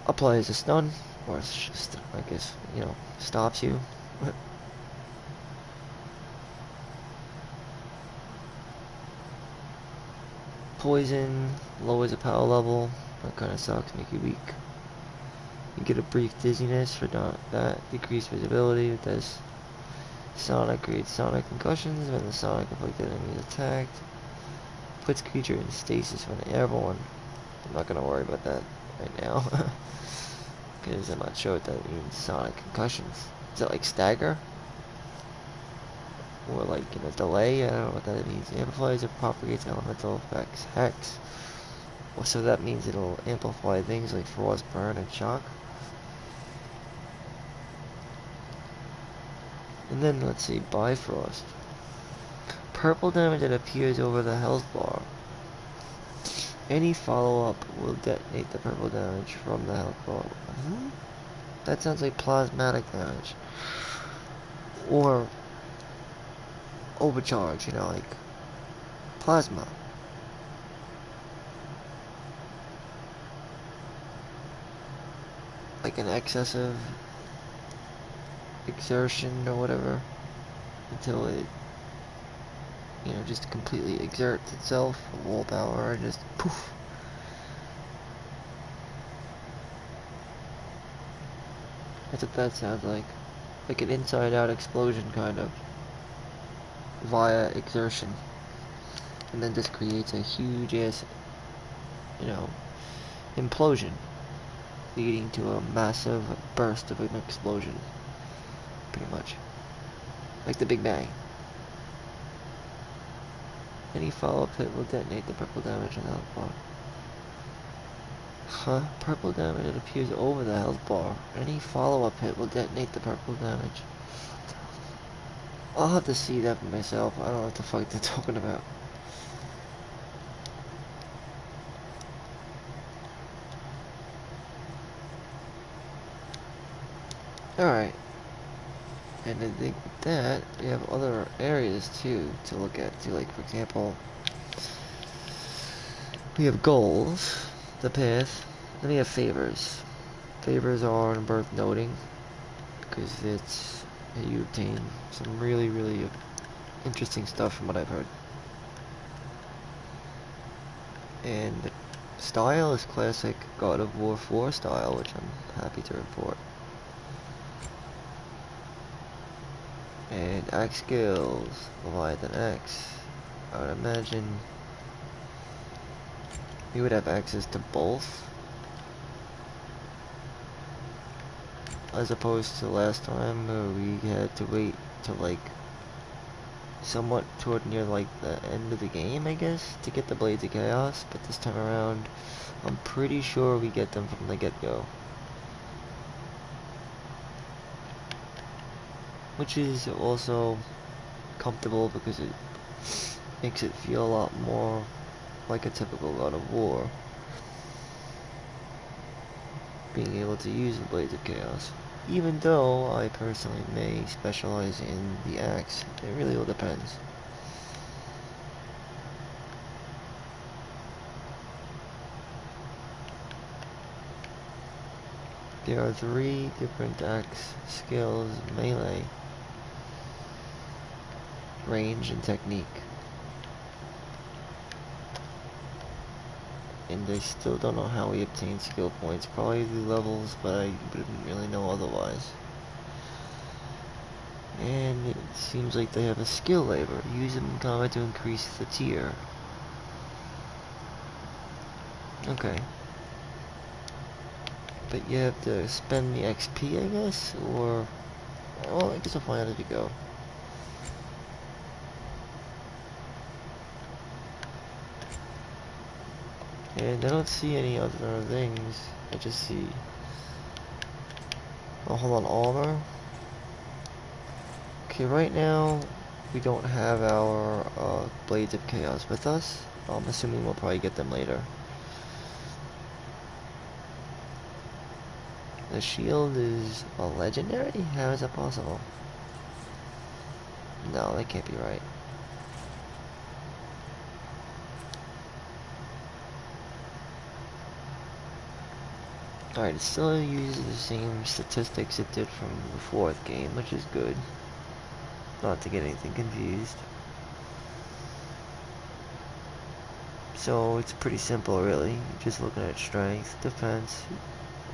Applies a stun. Or it's just, I guess, you know, stops you. Poison, lowers the power level. That kind of sucks, make you weak. You get a brief dizziness for that. Decreased visibility with this. Sonic creates sonic concussions when the sonic afflicted enemy is attacked. Puts creature in stasis when airborne. I'm not gonna worry about that right now. Because I'm not sure what that means. Sonic concussions. Is it like stagger? Or like in a delay? I don't know what that means. Amplifies or propagates elemental effects. Hex. Well, so that means it'll amplify things like frost, burn, and shock. And then let's see, Bifrost. Purple damage that appears over the health bar. Any follow-up will detonate the purple damage from the health bar. That sounds like plasmatic damage. Or overcharge, you know, like plasma. Like an excessive exertion or whatever, until it, you know, just completely exerts itself, full power, and just poof. That's what that sounds like. Like an inside-out explosion, kind of, via exertion. And then just creates a huge ass, you know, implosion. leading to a massive burst of an explosion. Pretty much. Like the Big Bang. Any follow-up hit will detonate the purple damage on the health bar. Huh? Purple damage that appears over the health bar. Any follow-up hit will detonate the purple damage. I'll have to see that for myself. I don't know what the fuck they're talking about. Alright. And I think with that, we have other areas too to look at too. Like, for example, we have goals, the path, then we have favors. Favors are worth noting because it's you obtain some really, really interesting stuff from what I've heard. And the style is classic God of War 4 style, which I'm happy to report. And axe skills, Leviathan Axe. I would imagine we would have access to both, as opposed to last time where we had to wait till like somewhat toward near like the end of the game, I guess, to get the Blades of Chaos. But this time around, I'm pretty sure we get them from the get-go, which is also comfortable because it makes it feel a lot more like a typical God of War, being able to use the Blades of Chaos. Even though I personally may specialize in the axe, it really all depends. There are 3 different axe skills: melee, range, and technique. And I still don't know how we obtain skill points. Probably through levels, but I wouldn't really know otherwise. And it seems like they have a skill labor. Use them in combat to increase the tier. Okay. But you have to spend the XP, I guess? Or... well, I guess I'll find out as we go. And I don't see any other things. I just see... oh, hold on, armor. Okay, right now, we don't have our Blades of Chaos with us. I'm assuming we'll probably get them later. The shield is a legendary? How is that possible? No, that can't be right. Alright, it still uses the same statistics it did from the 4th game, which is good. Not to get anything confused. So it's pretty simple, really. You're just looking at strength, defense,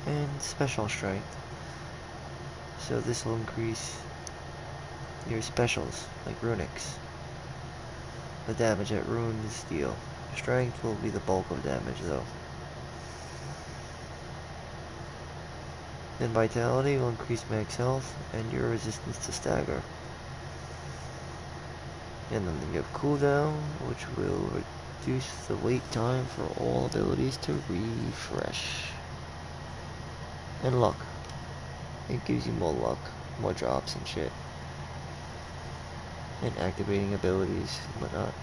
and special strength. So this will increase your specials, like runics. The damage that runes deal. Strength will be the bulk of damage, though. Then vitality will increase max health and your resistance to stagger. And then you have cooldown, which will reduce the wait time for all abilities to refresh. And luck. It gives you more luck, more drops and shit. And activating abilities and whatnot.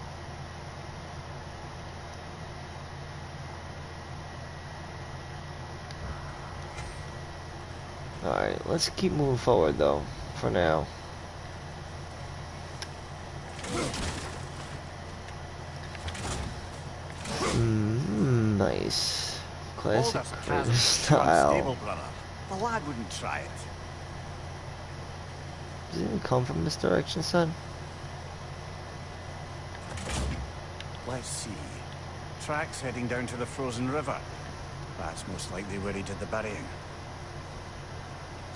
Alright, let's keep moving forward though, for now. Nice. Classic Kratos style. Unstable, brother. The lad wouldn't try it. Does it even come from this direction, son? Let's see. Tracks heading down to the frozen river. That's most likely where he did the burying.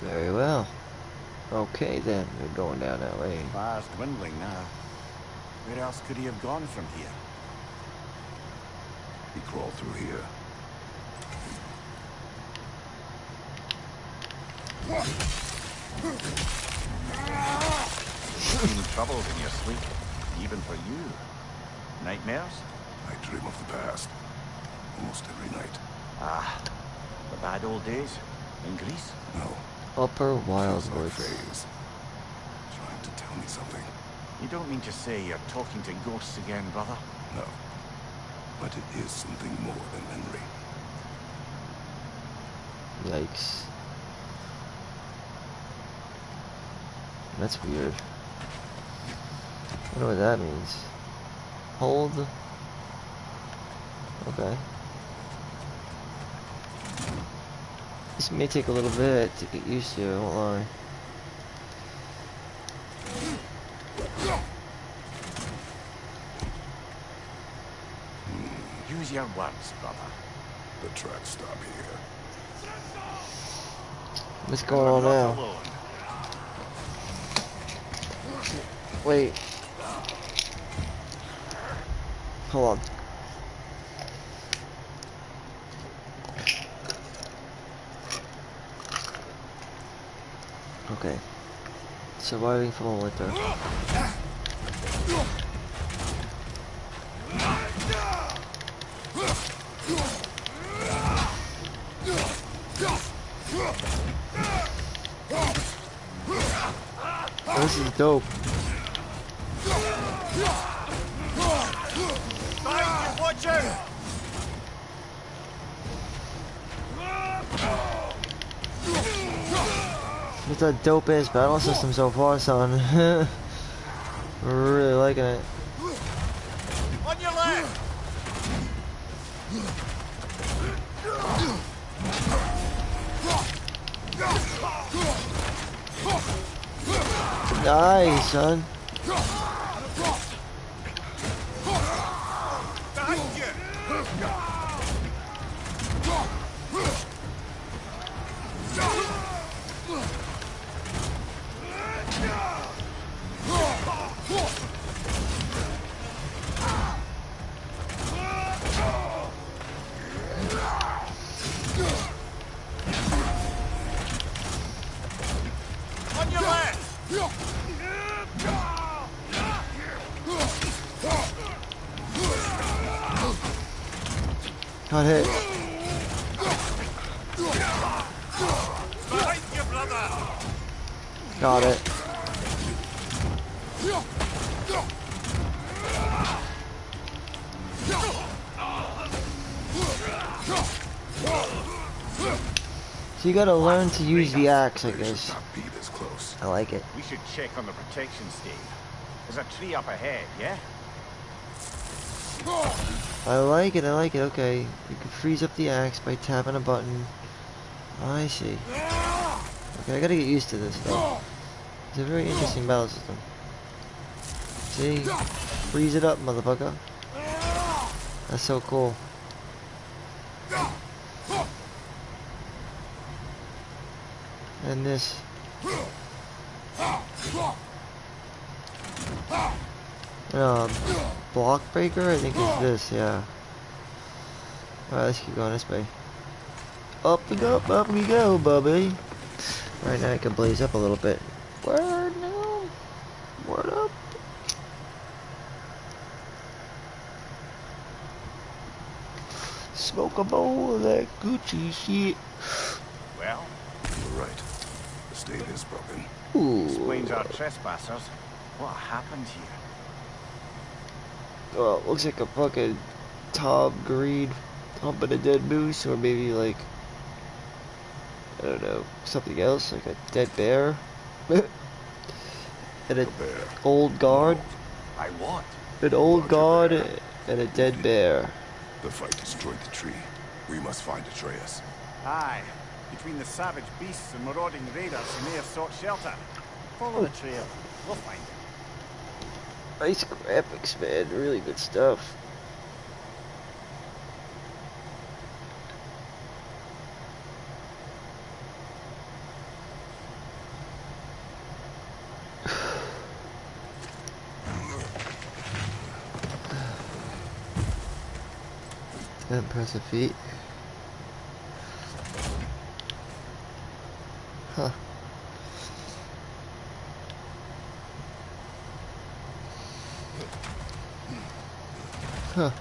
Very well. Okay then, we're going down that way. Fire's dwindling now. Where else could he have gone from here? He crawled through here. Having trouble in your sleep, even for you. Nightmares? I dream of the past. Almost every night. Ah, the bad old days in Greece? No. Upper Feels Wild like Woods. Faye's trying to tell me something. You don't mean to say you're talking to ghosts again, brother? No. But it is something more than memory. Yikes. That's weird. I wonder what that means. Hold. Okay. This may take a little bit to get used to, I won't lie. Use your words, brother. The tracks stop here. What's going on You're now? not alone. Wait. Hold on. Okay. Surviving from a winter. This is dope. Watch out! It's a dope ass battle system so far, son. We're really liking it. On your left! Nice, son. On your left! Got hit. Behind you, brother! Got it. So you gotta learn to use the axe, I They should guess. not be this close. I like it. We should check on the protection stave. There's a tree up ahead, yeah? I like it, I like it. Okay. You can freeze up the axe by tapping a button. I see. Okay, I gotta get used to this though. It's a very interesting battle system. See? Freeze it up, motherfucker. That's so cool. And this. Block breaker, I think is this, yeah. Alright, let's keep going this way. Up we go, Bubby. Right now I can blaze up a little bit. Word now. Word up. Smoke a bowl of that Gucci shit. Well, You're right. The stave is broken. Ooh. explains our trespassers. What happened here? Well, it looks like a fucking Tom Green humping a dead moose, or maybe like, I don't know, something else, like a dead bear. And an bear. old guard. I what? An old Larger guard bear. and a dead bear. The fight destroyed the tree. We must find Atreus. Aye. Between the savage beasts and marauding raiders, we may have sought shelter. Follow the trail. We'll find him. Nice graphics, man. Really good stuff. Impressive feat. Huh. Huh.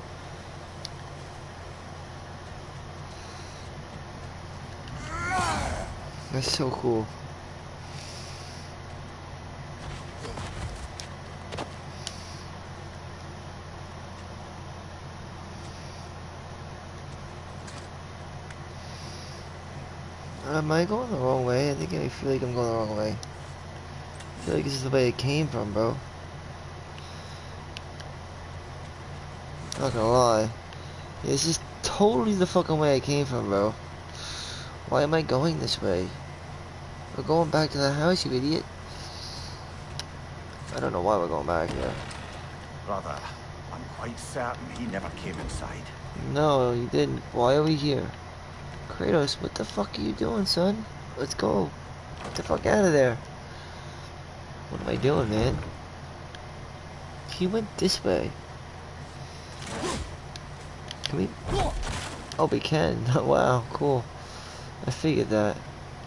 That's so cool. Am I going the wrong way? I feel like I'm going the wrong way. I feel like this is the way it came from, bro. Not gonna lie. Yeah, this is totally the fucking way I came from, bro. Why am I going this way? We're going back to the house, you idiot. I don't know why we're going back here. Brother, I'm quite certain he never came inside. No, you didn't. Why are we here? Kratos, what the fuck are you doing, son? Let's go. Get the fuck out of there. What am I doing, man? He went this way. Can we? Oh, we can. Wow, cool. I figured that.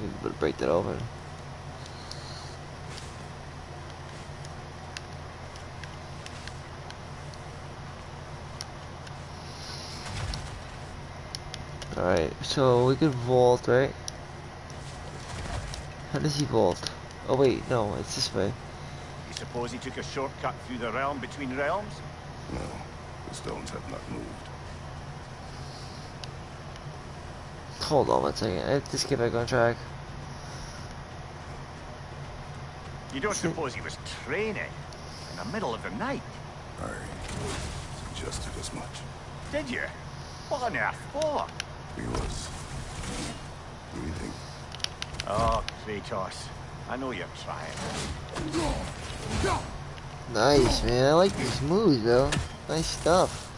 We would break that open. Alright, so we could vault, right? How does he vault? Oh wait, no, it's this way. You suppose he took a shortcut through the realm between realms? No, the stones have not moved. Hold on one second, I have to get back on track. You don't suppose he was training in the middle of the night? I suggested as much. Did you? What on earth for? He was breathing. Oh, Kratos. I know you're trying. Nice, man, I like these moves, bro. Nice stuff.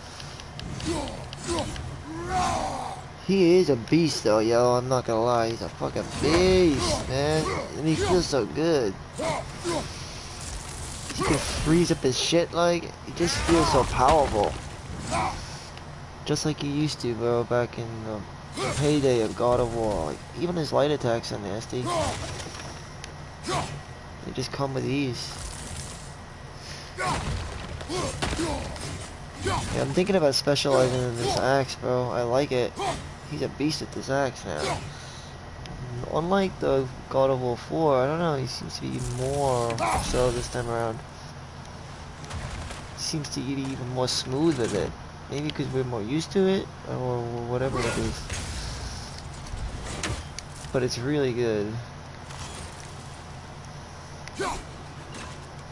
He is a beast, though, yo. I'm not gonna lie. He's a fucking beast, man. And he feels so good. He can freeze up his shit, like, he just feels so powerful. Just like he used to, bro, back in the heyday of God of War. Like, even his light attacks are nasty. They just come with ease. Yeah, I'm thinking about specializing in this axe, bro. I like it. He's a beast with this axe now. Unlike the God of War 4, I don't know, he seems to be more so this time around. Seems to be even more smooth with it. Maybe because we're more used to it, or whatever it is. But it's really good.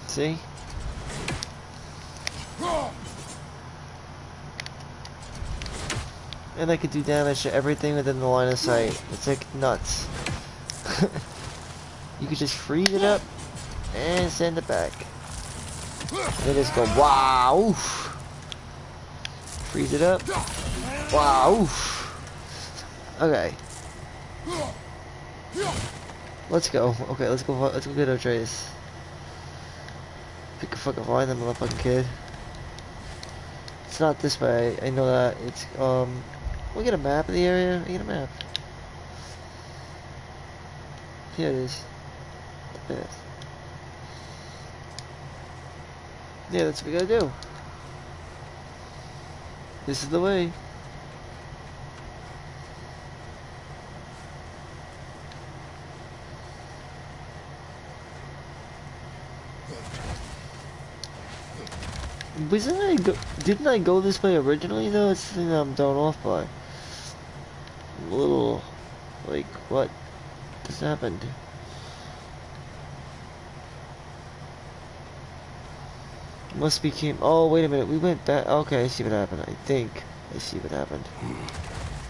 See? And I could do damage to everything within the line of sight. It's like nuts. You could just freeze it up and send it back. And then just go, wow, oof. Freeze it up. Wow, oof. Okay. Let's go. Okay, let's go get our trace. If you can fucking find them, motherfucking kid. It's not this way, I know that. It's, we'll get a map of the area. I get a map. Here it is. The path. Yeah, that's what we gotta do. This is the way. Didn't I go this way originally though? It's the thing that I'm thrown off by. A little, like, what just happened? Must be came. Oh, wait a minute. We went back. Okay, I see what happened. I think I see what happened.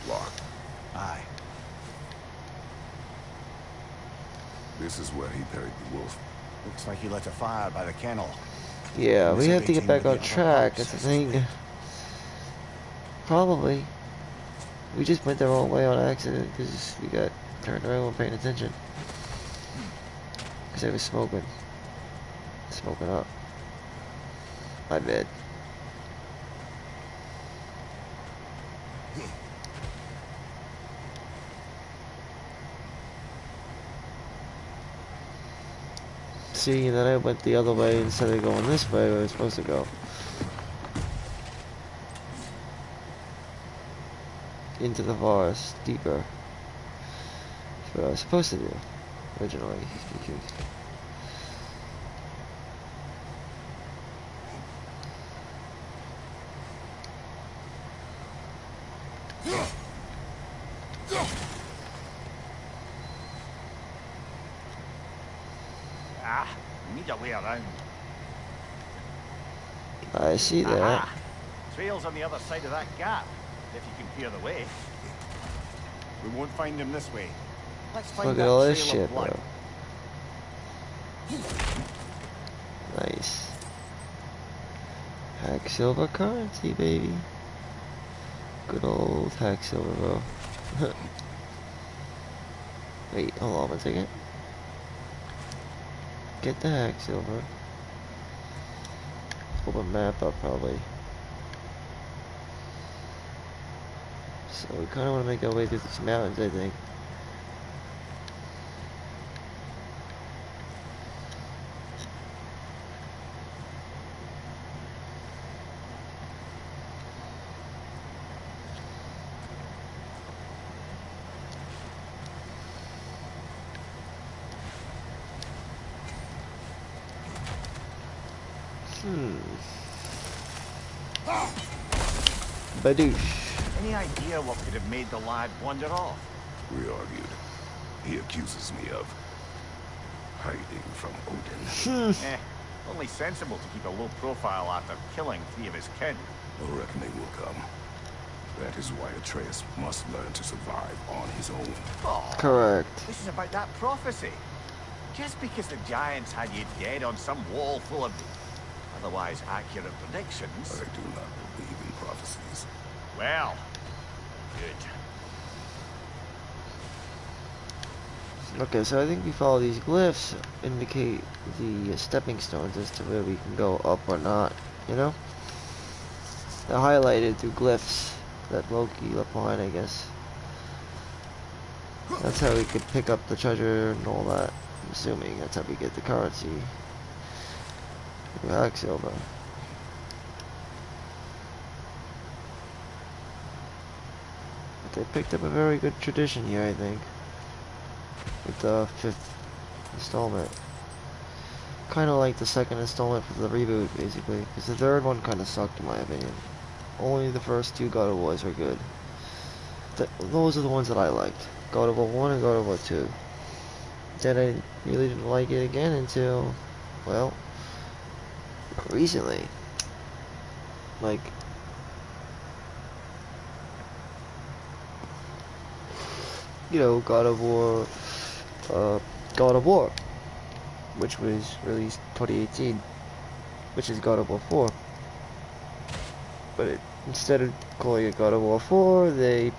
Locked. Aye. This is where he buried the wolf. Looks like he lit a fire by the kennel. Yeah, we have to get back on track. That's the thing. Probably. We just went the wrong way on accident because we got turned around when paying attention. Because I was smoking. Smoking up. My bad. See, and then I went the other way instead of going this way where I was supposed to go. Into the forest, deeper. That's what I was supposed to do, originally. Need a way around. I see that. Aha! Trail's on the other side of that gap, if you can clear the way. We won't find him this way. Let's find Look that at all trail this of shit, blood. bro. Nice. Hack silver currency, baby. Good old hack silver, bro. Wait, hold on one second. Get the hack silver. Open map up, probably. So we kind of want to make our way through these mountains, I think. Badoosh. Any idea what could have made the lad wander off? We argued. He accuses me of hiding from Odin. Only sensible to keep a low profile after killing 3 of his kin. A reckoning will come. That is why Atreus must learn to survive on his own. Oh, Correct. this is about that prophecy. Just because the giants had you dead on some wall full of otherwise accurate predictions. I do not believe in prophecies. Well, good. Okay, so I think we follow these glyphs indicate the stepping stones as to where we can go up or not, you know? They're highlighted through glyphs that Loki left behind, I guess. That's how we could pick up the treasure and all that. I'm assuming that's how we get the currency. Hack silver. But they picked up a very good tradition here, I think. With the 5th installment. Kind of like the 2nd installment for the reboot, basically. Because the 3rd one kind of sucked, in my opinion. Only the first 2 God of Wars were good. Those are the ones that I liked. God of War 1 and God of War 2. Then I really didn't like it again until, well, recently. Like, you know, God of War, which was released 2018, which is God of War 4. But instead of calling it God of War 4, they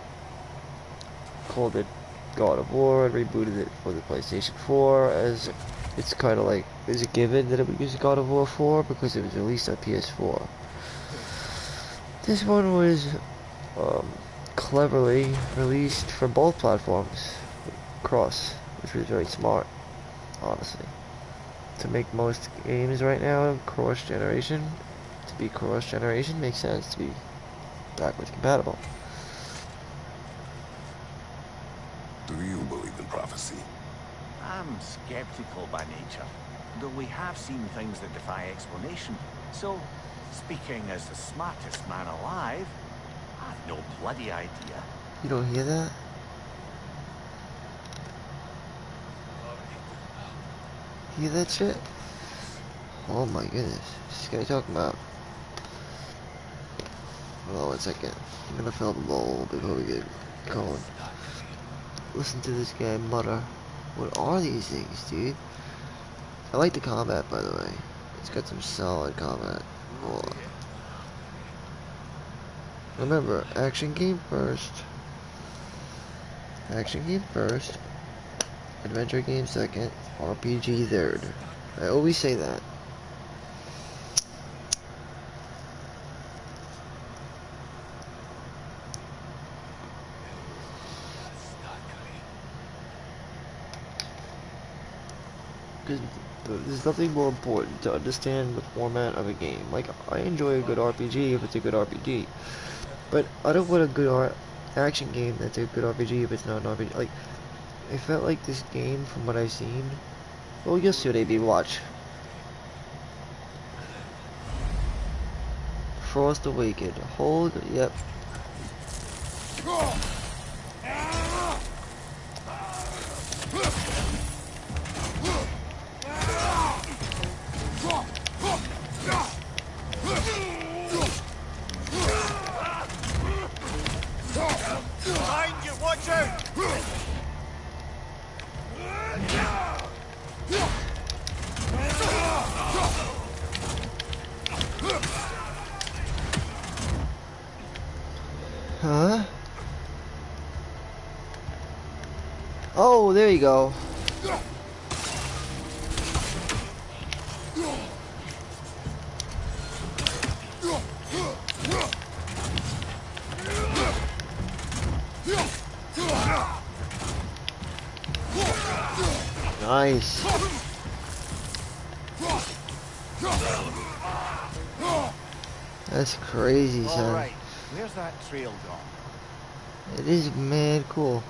called it God of War and rebooted it for the PlayStation 4, as it's kind of like, is it given that it would use God of War 4 because it was released on PS4. This one was cleverly released for both platforms, cross, which was very smart, honestly. To make most games right now cross-generation, to be cross-generation makes sense to be backwards compatible. Do you believe in prophecy? I'm skeptical by nature, though we have seen things that defy explanation. So, speaking as the smartest man alive, I've no bloody idea. You don't hear that? Hear that shit? Oh my goodness. What's this guy talking about? Hold on one second. I'm gonna fill up a bowl before we get going. Listen to this guy mutter. What are these things, dude? I like the combat, by the way. It's got some solid combat. Hold on. Remember, action game first. Action game first. Adventure game second. RPG third. I always say that. because there's nothing more important to understand the format of a game. Like, I enjoy a good RPG if it's a good RPG, but I don't want a good action game that's a good RPG if it's not an RPG. Like, it felt like this game, from what I've seen. Well, you'll see what AB watch. Frost Awakened. Hold. Yep. Behind you, watch out! Huh? Oh, there you go. Nice. That's crazy, son. Alright, where's that trail gone? It is mad cool.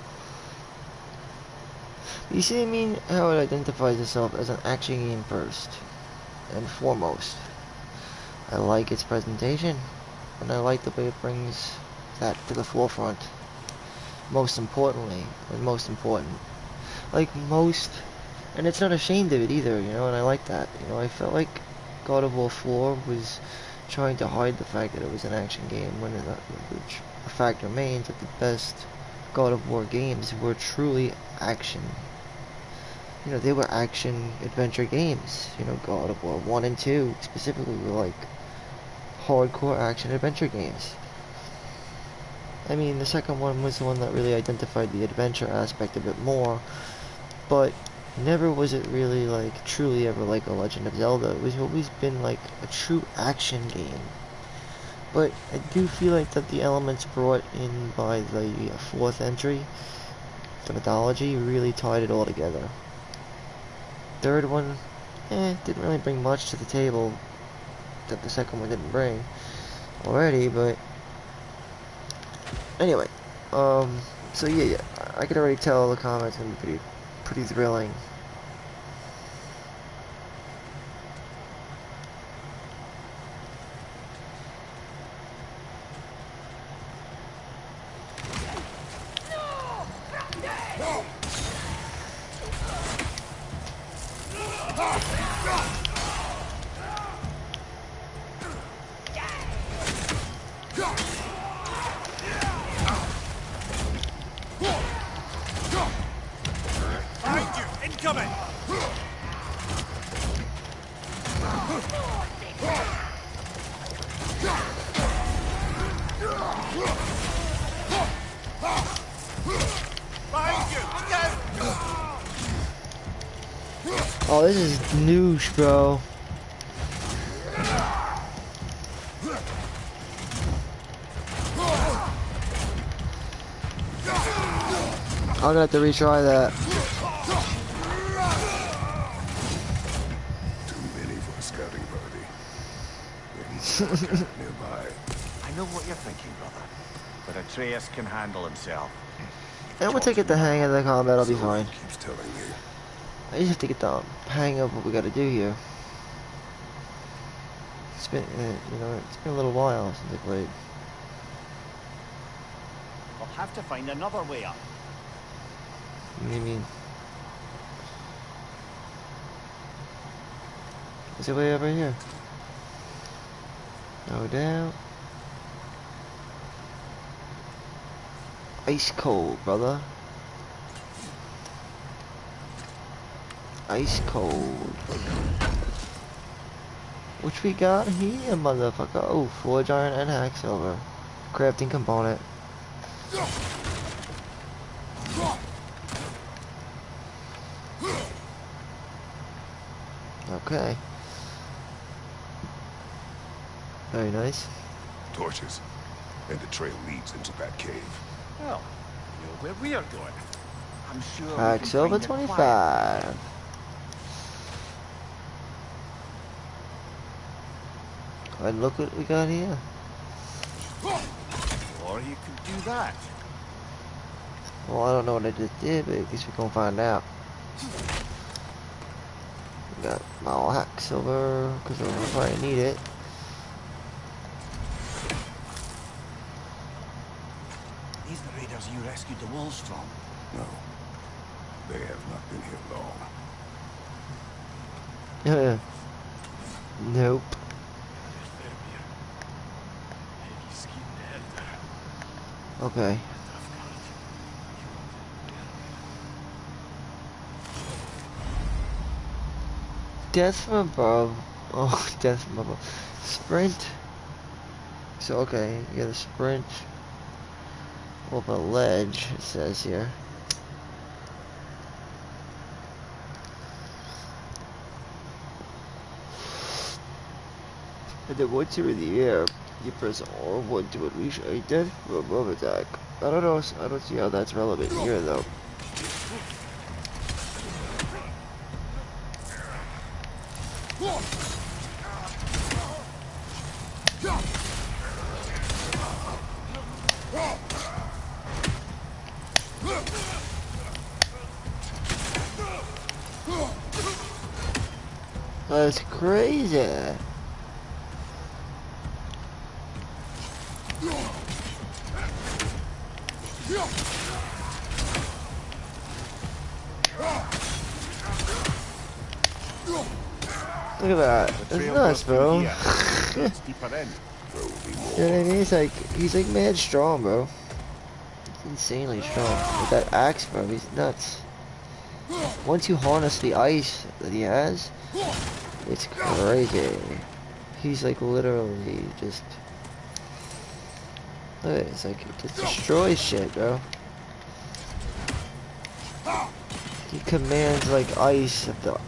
You see, I mean, how it identifies itself as an action game first and foremost. I like its presentation, and I like the way it brings that to the forefront. Most importantly, and most important, like most, and it's not ashamed of it either, you know, and I like that. You know, I felt like God of War 4 was trying to hide the fact that it was an action game, when the fact remains that the best God of War games were truly action. You know, they were action adventure games. You know, God of War 1 and 2 specifically were like hardcore action adventure games. I mean, the second one was the one that really identified the adventure aspect a bit more, but never was it really like truly ever like a Legend of Zelda. It was always been like a true action game. But I do feel like that the elements brought in by the fourth entry, the mythology, really tied it all together. Third one, didn't really bring much to the table that the second one didn't bring already, but anyway, so yeah, I could already tell the comments gonna be pretty thrilling. Incoming! Behind you! Look out! Oh, this is noosh, bro. I'm gonna have to retry that. Too many for a scouting party. Nearby. I know what you're thinking, brother, but Atreus can handle himself. And once I get the hang of the combat, I'll be fine. Keeps telling me. I just have to get the hang of what we gotta do here. It's been, you know, it's been a little while since I played. We'll have to find another way up. What do you mean? Is it way over here? No doubt. Ice cold, brother. Ice cold. Which we got here, motherfucker. Oh, forge iron and hack silver. Crafting component. Okay. Very nice. Torches. And the trail leads into that cave. Well, you know where we are going. I'm sure. Hack silver 25. And look what we got here. Or you could do that. Well, I don't know what I just did, but I guess we're gonna find out. Got my axe over, because I'll probably need it. These the raiders you rescued the wolves from? No. They have not been here long. Nope. Okay. Death from above. Oh, death from above. Sprint. So, okay, you gotta sprint up a ledge, it says here. And then once you're in the air, you press R1 to unleash a death from above attack. I don't know, I don't see how that's relevant here though. That's crazy. Look at that. That's nuts, bro. It's deeper in. There will be more. You know what I mean? He's like mad strong, bro. He's insanely strong. With that axe, bro, he's nuts. Once you harness the ice that he has, it's crazy. He's like literally just... Look at it, it's like, it just destroys shit, bro. He commands like ice at the...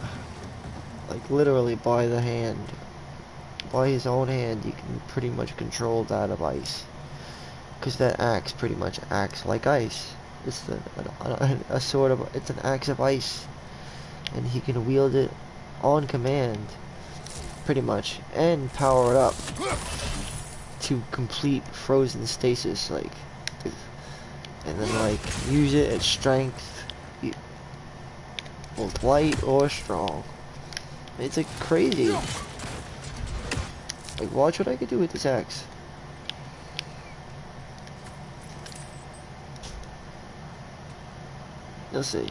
Like literally by the hand. By his own hand, he can pretty much control that of ice. Because that axe pretty much acts like ice. It's a sort of, it's an axe of ice. And he can wield it on command, pretty much, and power it up to complete frozen stasis, like, and then like use it at strength, both light or strong. It's like crazy. Like, watch what I could do with this axe. You'll see.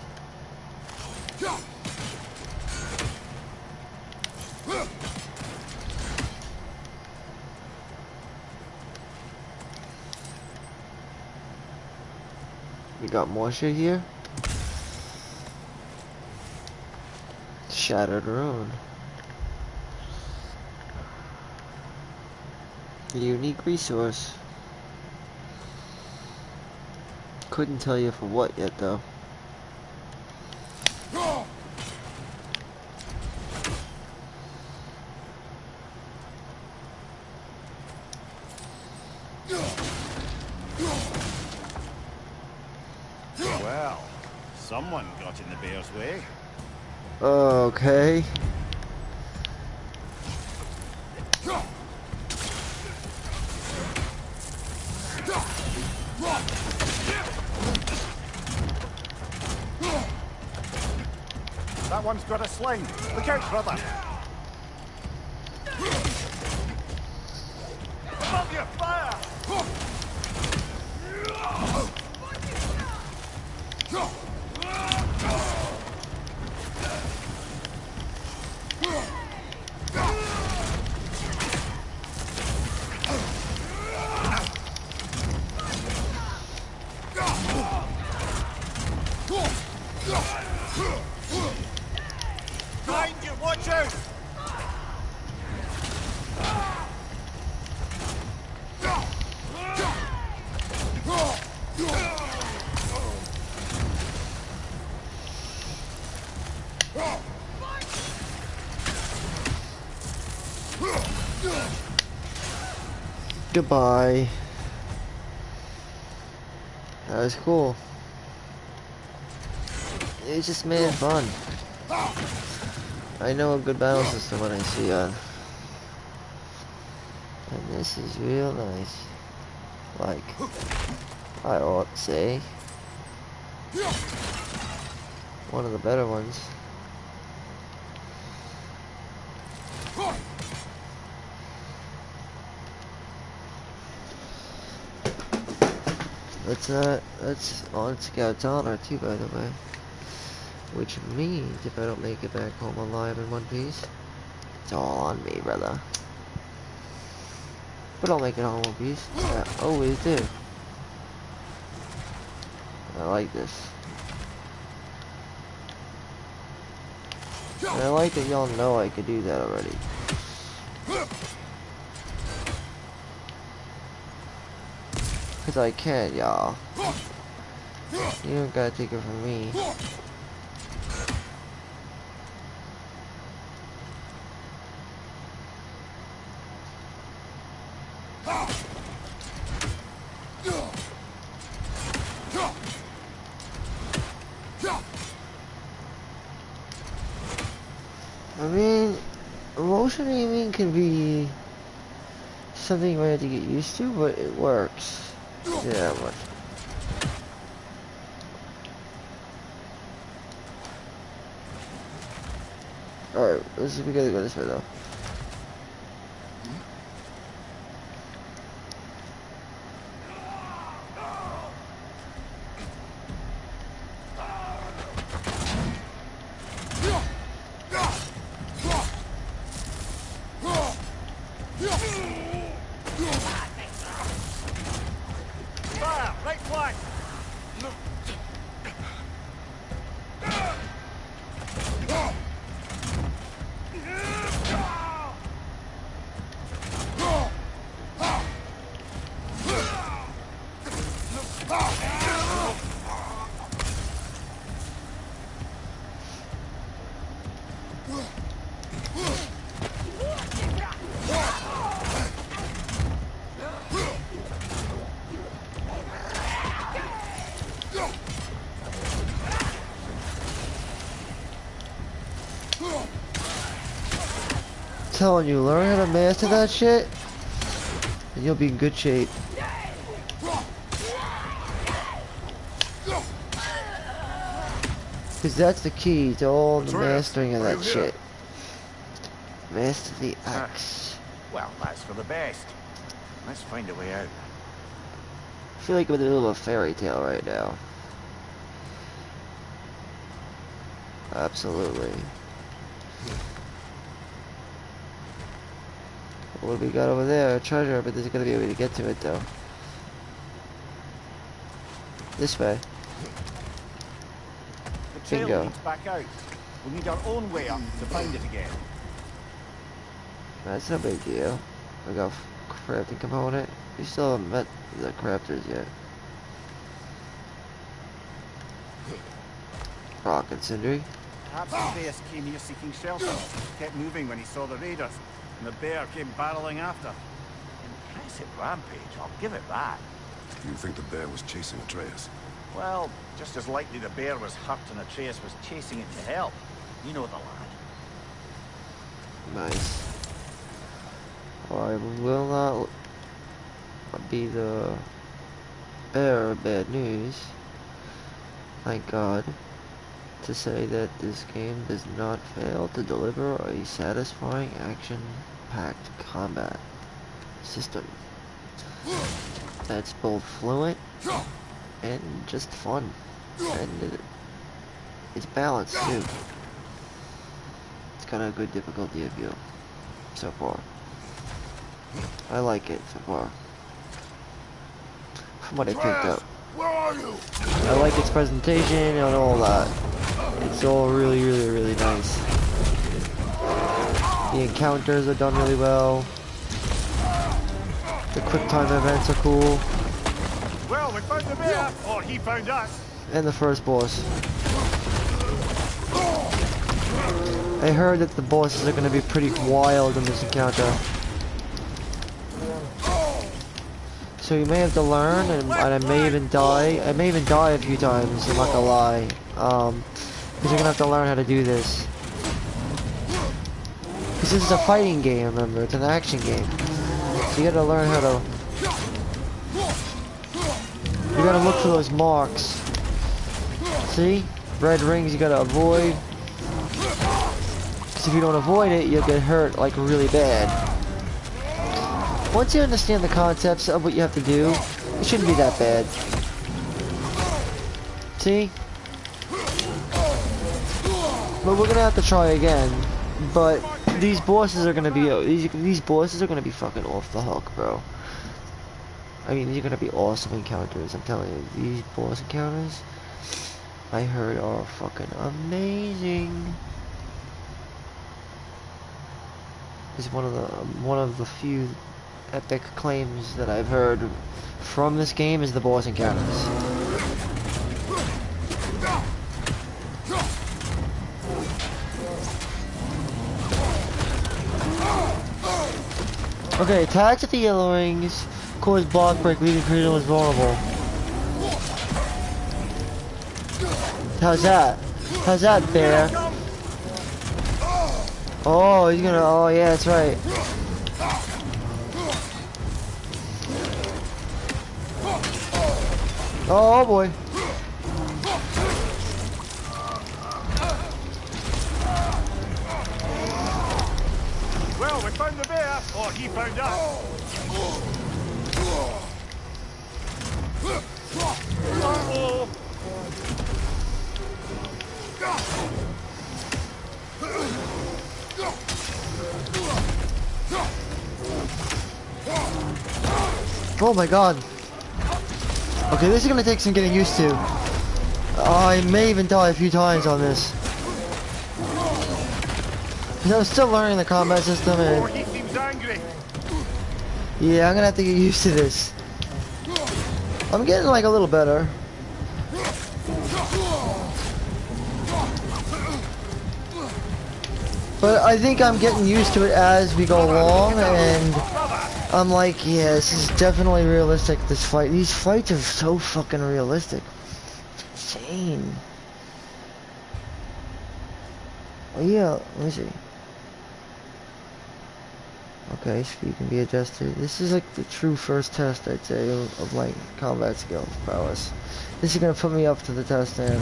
We got more shit here. Shattered rune. A unique resource. Couldn't tell you for what yet though. Well, someone got in the bear's way. Okay. That one's got a sling. Look out, brother. Above your fire! Behind you, watch out! Goodbye. That was cool. It's just mad fun. I know a good battle system when I see one. This is real nice. Like, I ought to say. One of the better ones. That's on Scout's honor too, by the way. Which means if I don't make it back home alive in one piece, it's all on me, brother. But I'll make it home in one piece. I always do. I like this. And I like that y'all know I could do that already. Cause I can, y'all. You don't gotta take it from me. I mean, motion aiming can be something you might have to get used to, but it works. Yeah, it works. Alright, we gotta go this way though. Telling you, learn how to master that shit, and you'll be in good shape. Because that's the key to all the mastering of that shit. Master the axe. Well, that's for the best. Let's find a way out. I feel like I'm in the middle of a fairy tale right now. Absolutely. What do we got over there? A treasure, but there's gotta be a way to get to it though. This way. The trail Bingo. leads back out. We need our own way up to find it again. That's no big deal. We got crafting component. We still haven't met the crafters yet. Rock and Cindery. Perhaps Theus came here seeking shelter. Kept moving when he saw the raiders, and the bear came barreling after. Impressive rampage, I'll give it that. Do you think the bear was chasing Atreus? Well, just as likely the bear was hurt and Atreus was chasing it to help. You know the lad. Nice. I will not be the bearer of bad news. Thank God. To say that this game does not fail to deliver a satisfying action-packed combat system that's both fluent and just fun, and it's balanced too. It's got a good difficulty of view so far. I like it so far from what I picked up. Where are you? I like its presentation and all that. It's all really, really, really nice. The encounters are done really well. The quick time events are cool. Well, we found the bear, or he found us. And the first boss. I heard that the bosses are going to be pretty wild in this encounter. So you may have to learn, and I may even die. I may even die a few times, I'm not gonna lie. Because you're gonna have to learn how to do this. Because this is a fighting game, remember? It's an action game. You gotta learn how to... You gotta look for those marks. See? Red rings you gotta avoid. Because if you don't avoid it, you'll get hurt, like, really bad. Once you understand the concepts of what you have to do, it shouldn't be that bad. See? But we're gonna have to try again. But these bosses are gonna be these bosses are gonna be fucking off the hook, bro. I mean, these are gonna be awesome encounters. I'm telling you, these boss encounters I heard are fucking amazing. It's one of the few epic claims that I've heard from this game is the boss encounters. Okay, attacks at the yellow rings cause block break, leaving criminals vulnerable. How's that? How's that, bear? Oh, he's gonna. Oh, yeah, that's right. Oh boy. Well, we found the bear, or he found us. Uh-oh. Oh my god. Okay, this is gonna take some getting used to. I may even die a few times on this. I'm still learning the combat system and... Oh, he seems angry. Yeah, I'm gonna have to get used to this. I'm getting like a little better. But I think I'm getting used to it as we go along, and I'm like, yeah, this is definitely realistic, this fight. These fights are so fucking realistic. It's insane. Oh yeah, let me see. Okay, speed can be adjusted. This is like the true first test, I'd say, of my combat skill prowess. This is gonna put me up to the test, and...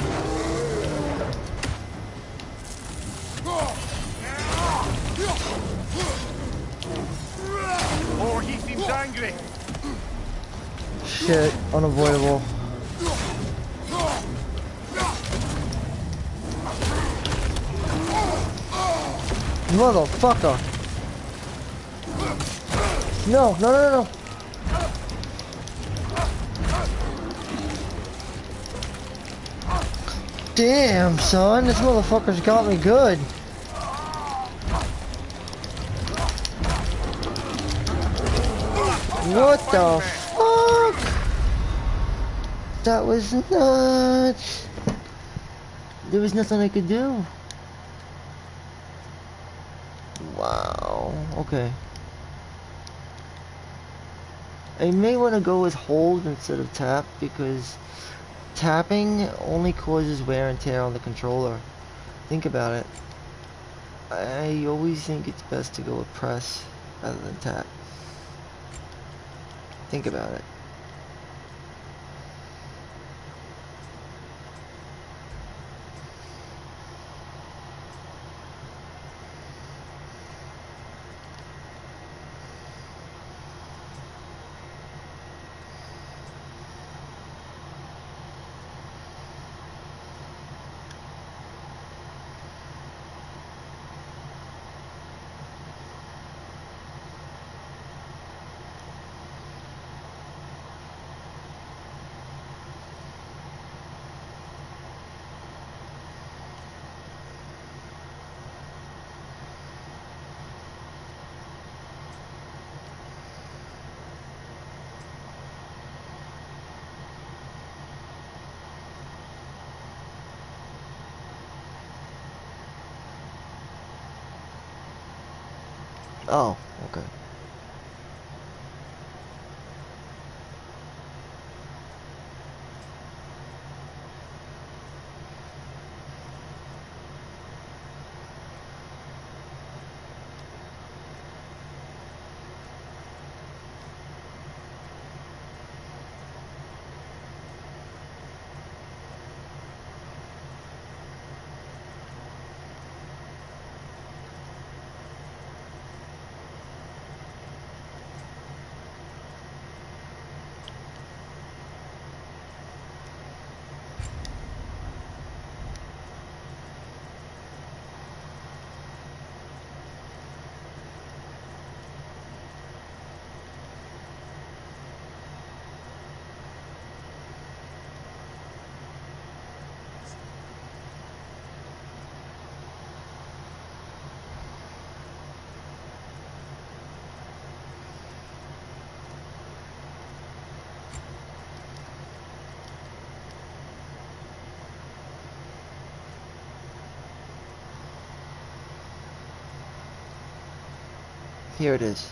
Oh, he seems angry. Shit, unavoidable. Motherfucker! No, no, no, no! Damn, son, this motherfucker's got me good. What the fuck? That was nuts. There was nothing I could do. Wow, okay. I may want to go with hold instead of tap, because tapping only causes wear and tear on the controller. Think about it. I always think it's best to go with press rather than tap. Think about it. Oh, okay. Here it is.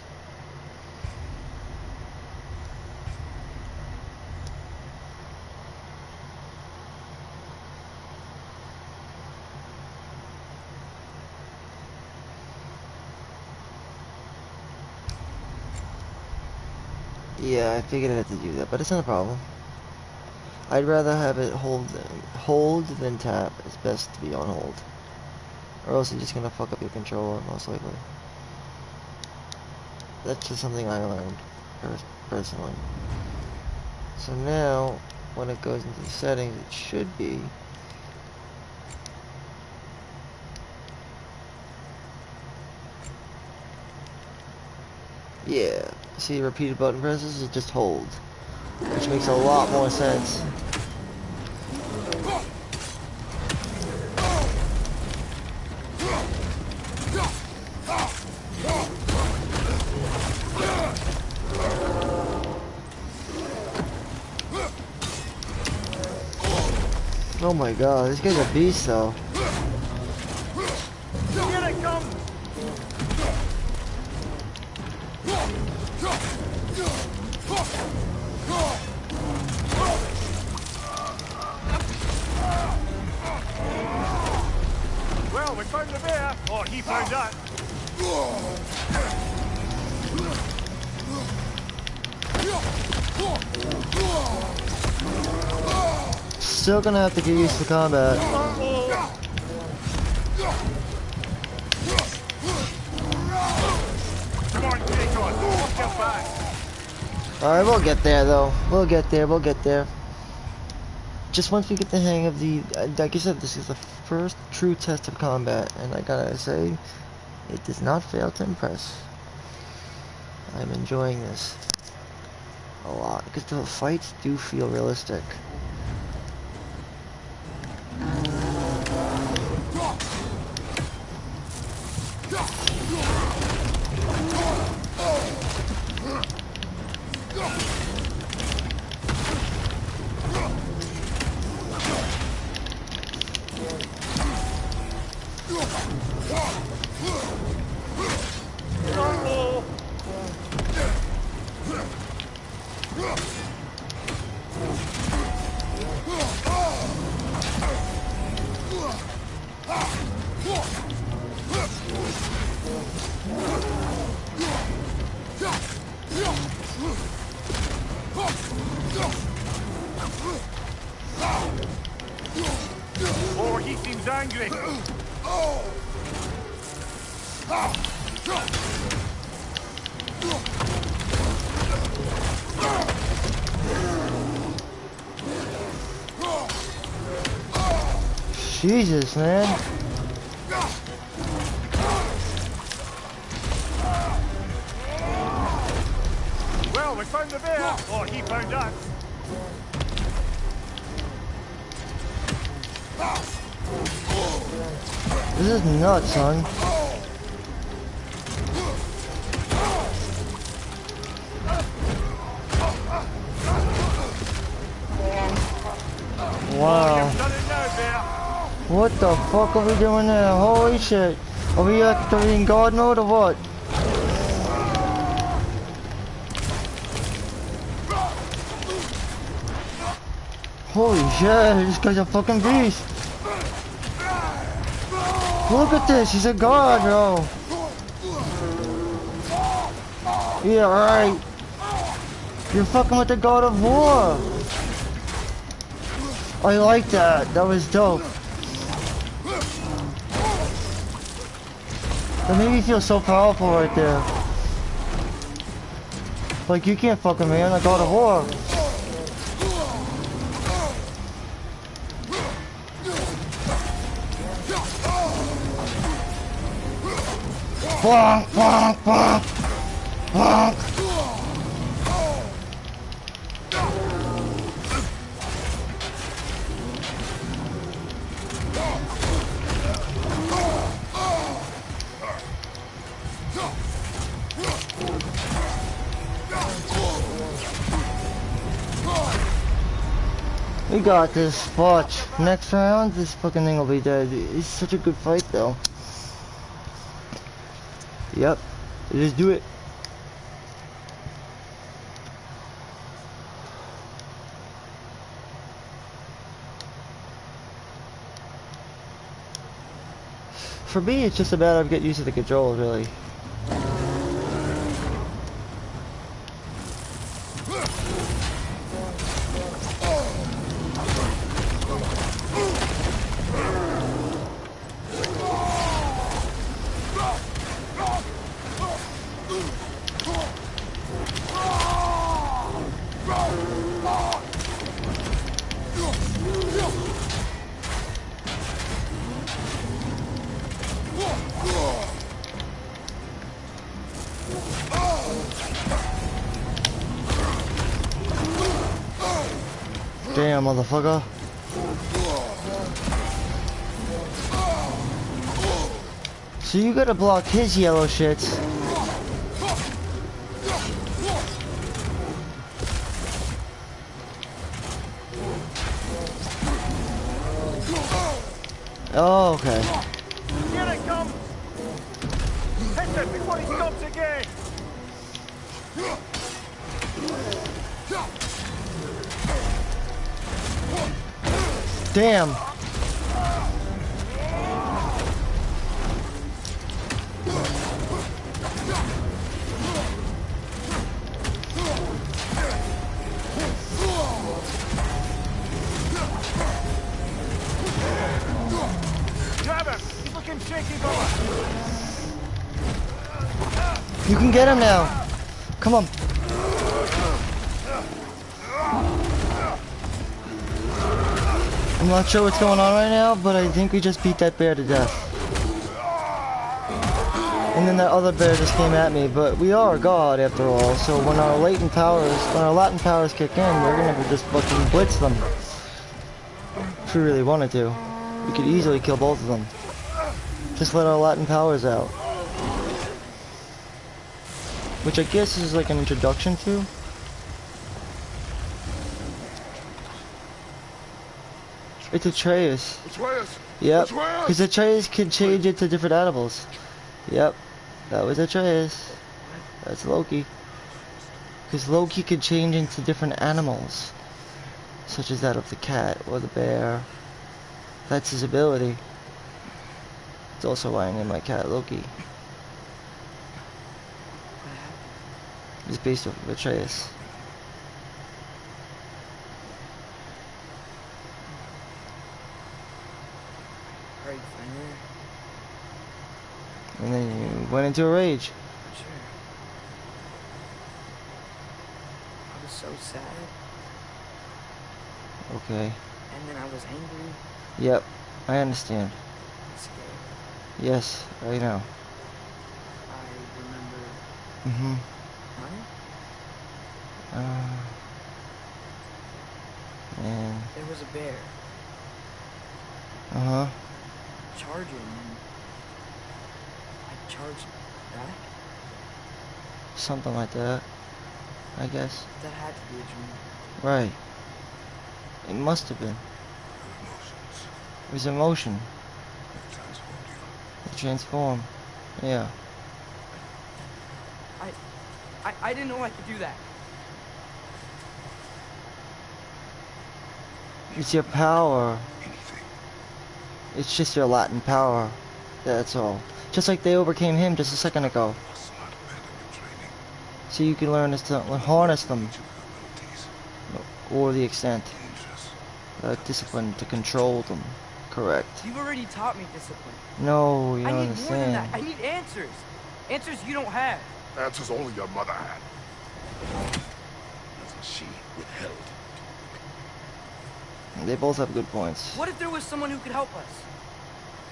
Yeah, I figured I had to do that, but it's not a problem. I'd rather have it hold than tap. It's best to be on hold. Or else you're just gonna fuck up your controller, most likely. That's just something I learned, personally. So now, when it goes into the settings, it should be... Yeah, see repeated button presses, it just hold. Which makes a lot more sense. Oh my god, this guy's a beast though. Here it comes! Well, we found the bear, or he found us. Still gonna have to get used to combat. Come on, take on. Watch your back. Alright, we'll get there though. We'll get there. Just once we get the hang of the... like I said, this is the first true test of combat, and I gotta say, it does not fail to impress. I'm enjoying this a lot, because the fights do feel realistic. Oh, he seems angry. Jesus, man. Well, we found the bear, or he found us. This is nuts, son. Wow. You've done it now, bear. What the fuck are we doing there? Holy shit. Are we actually in God mode or what? Holy shit, this guy's a fucking beast. Look at this, he's a god, bro. Yeah, right. You're fucking with the god of war. I like that. That was dope. That made me feel so powerful right there. Like, you can't fuck with me, I'm the god of war. Bonk, bonk, bonk, bonk. We got this. Watch. Next round, this fucking thing will be dead. It's such a good fight, though. Yep. Just do it. For me, it's just a matter of getting used to the controls, really. Damn, motherfucker. So you gotta block his yellow shits. Oh, okay. Here it comes! Hit it before he stops again! Damn. Grab him! He's looking shaky going! You can get him now. Come on. I'm not sure what's going on right now, but I think we just beat that bear to death. And then that other bear just came at me, but we are God after all, so when our latent powers kick in, we're gonna just fucking blitz them. If we really wanted to. We could easily kill both of them. Just let our Latin powers out. Which I guess is like an introduction to. It's Atreus. Atreus! Yep. Atreus! Because Atreus can change into different animals. Yep. That was Atreus. That's Loki. Because Loki can change into different animals. Such as that of the cat or the bear. That's his ability. It's also why I named my cat Loki. It's based off of Atreus. Are you finally? And then you went into a rage. Sure. I was so sad, Okay. and then I was angry, Yep. I understand. and scared. Yes, I know. I remember Mm-hmm. running. And There was a bear uh-huh. charging, and I charged back. Something like that. I guess. That had to be a dream. Right. It must have been. Emotions. It was emotion. They've transformed you. It transformed. Yeah. I didn't know I could do that. It's your power. Anything. It's just your Latin power. That's all. Just like they overcame him just a second ago. Must not abandon your training. So you can learn to harness them. Each of your abilities. Or the extent. Dangerous. Discipline to control them. Correct. You've already taught me discipline. No, you I don't need more than that. understand. I need answers. Answers you don't have. Answers only your mother had. Answers she withheld. They both have good points. What if there was someone who could help us?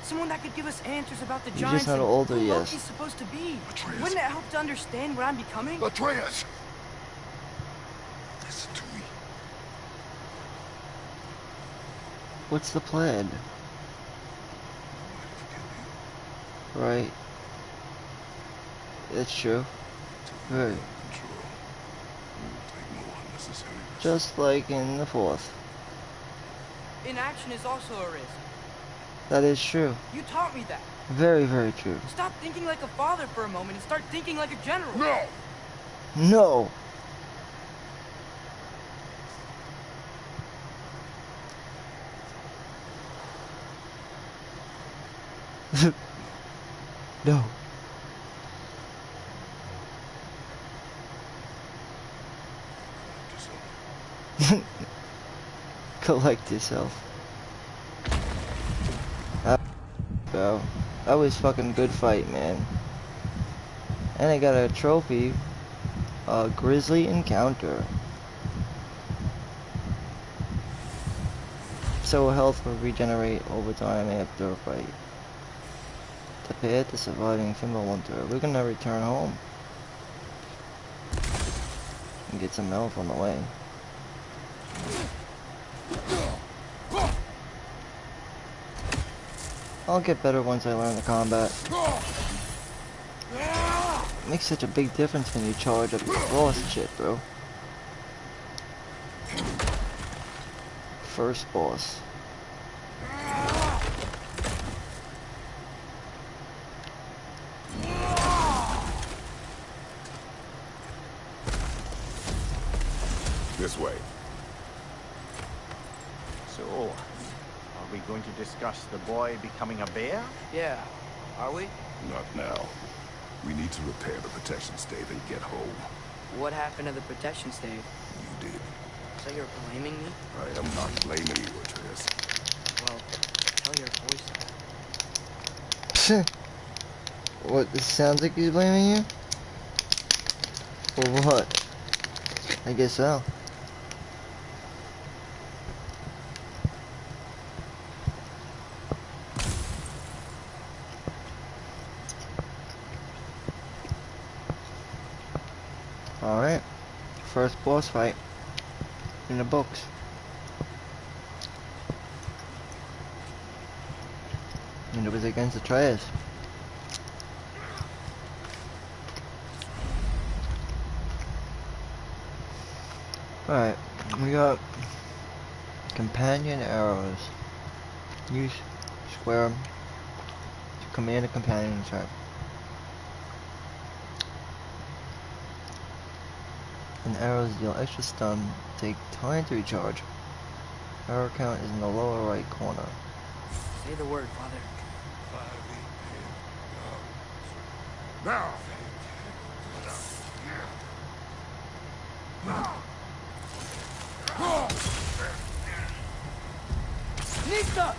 Someone that could give us answers about the You're giants just not and older, who yes. Loki's supposed to be. Atreus. Wouldn't it help to understand what I'm becoming? Atreus! Listen to me. What's the plan? I might have killed you. Right. That's true. Right. Control. You will take no unnecessary risks. Just like in the fourth. Inaction is also a risk. That is true. You taught me that. Very, very true. Stop thinking like a father for a moment and start thinking like a general. No! No! No. Collect yourself. Bro, that was fucking good fight, man. And I got a trophy, a grizzly encounter. So health will regenerate over time after a fight. Prepare the surviving Fimbulwinter. We're gonna return home and get some health on the way. I'll get better once I learn the combat. It makes such a big difference when you charge up your boss shit, bro. First boss. This way. So, are we going to discuss the boy becoming a bear? Yeah, are we? Not now. We need to repair the protection stave and get home. What happened to the protection stave? You did. So you're blaming me? I am not blaming you, Atreus. Well, tell your voice that. What, this sounds like he's blaming you? For what? I guess so. Alright. First boss fight in the books. And it was against Atreus. Alright, we got companion arrows. Use square to command a companion attack. And arrows deal extra stun, take time to recharge. Arrow count is in the lower right corner. Say the word, Father. Now! Nista!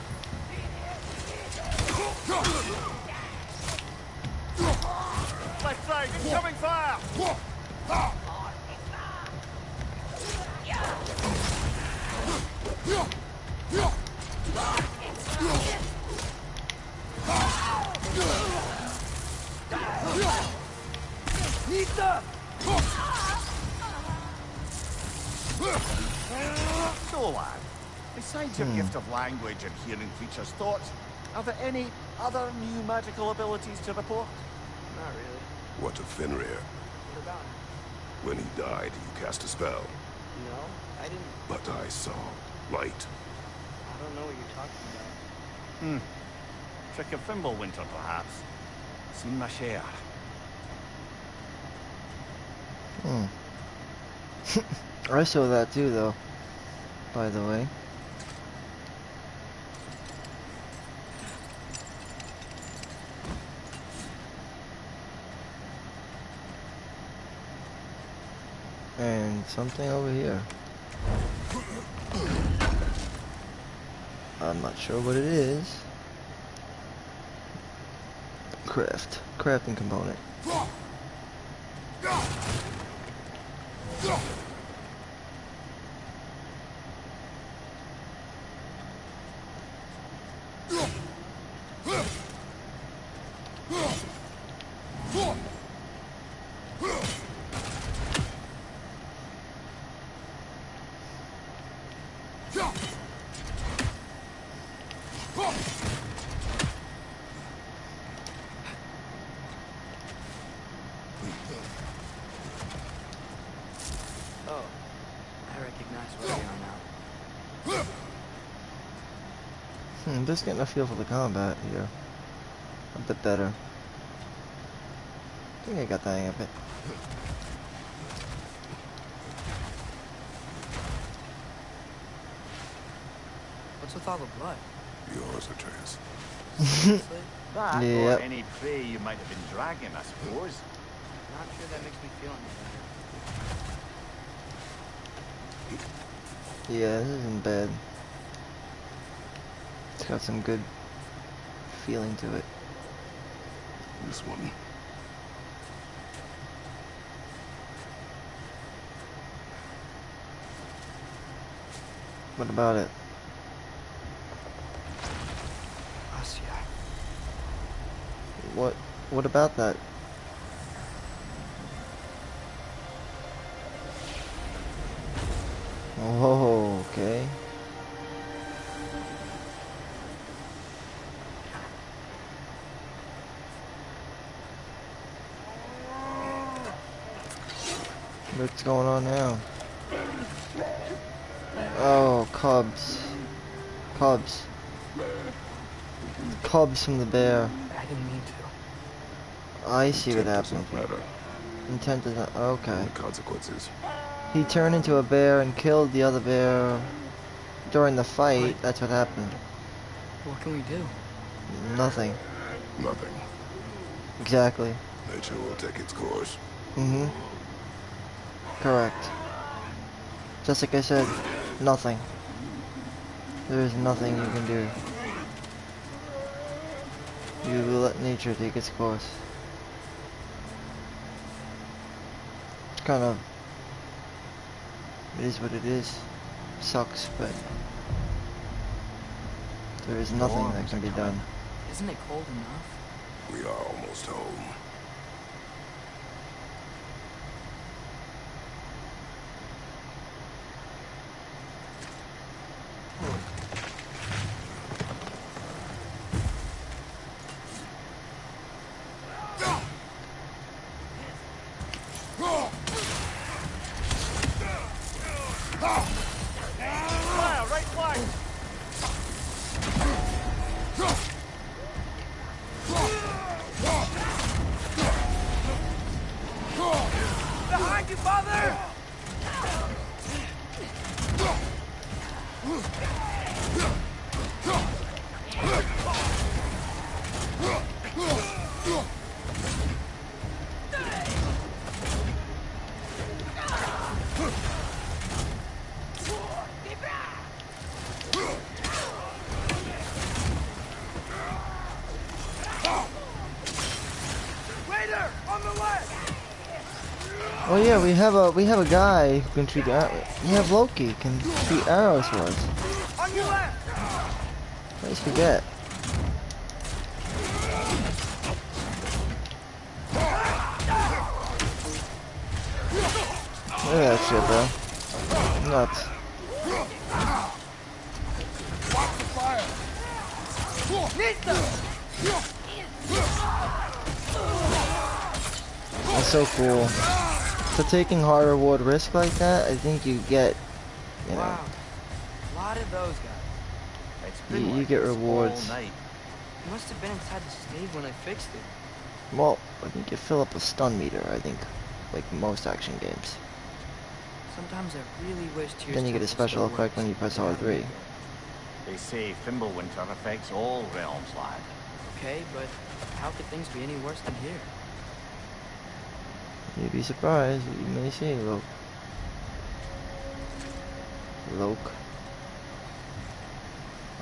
Left side, incoming fire! Nista! So, lad, besides your gift of language and hearing creatures' thoughts, are there any other new magical abilities to report? Not really. What of Fenrir? What about him? When he died, you cast a spell. No, I didn't. But I saw light. I don't know what you're talking about. Trick of Fimbulwinter, perhaps. Seen my share. I saw that too, though. By the way. And something over here. I'm not sure what it is. Crafting component. I'm just getting a feel for the combat here. A bit better. I think I got the hang of it. What's with all the blood? Yours, Atreus. Seriously? That, Yep. or any prey you might have been dragging, I suppose. Not sure that makes me feel any better. Yeah, this isn't bad. It's got some good feeling to it. This one. What about it? Us, yeah. What about that? Oh, okay. What's going on now? Oh, cubs. Cubs. Cubs from the bear. I didn't mean to. I see what Intent does happened. not matter. Intent is not. Okay. Only consequences. He turned into a bear and killed the other bear during the fight. That's what happened. What can we do? Nothing. Nothing. Exactly. Nature will take its course. Mm-hmm. Correct. Just like I said, nothing. There is nothing you can do. You will let nature take its course. It's kind of... It is what it is. Sucks, but... There is nothing that can be done. Isn't it cold enough? We are almost home. Fire, right flank! Behind you, father! Waiter, on the left! Oh yeah, we have a guy who can shoot arrows. We have Loki who can shoot arrows for us. On your left! I always forget. Look at that shit, bro. Nuts. That's so cool. For taking high reward risk like that, I think you get, you know, Wow. A lot of those guys. It's been you like get this rewards. all night. You must have been inside the stave when I fixed it. Well, I think you fill up a stun meter, I think, like most action games. Sometimes I really wish Tears Then you get a Temple special still effect when you works. press R3. They say Fimbulwinter affects all realms, lad. Okay, but how could things be any worse than here? You'd be surprised what you may see, Loke. Loke.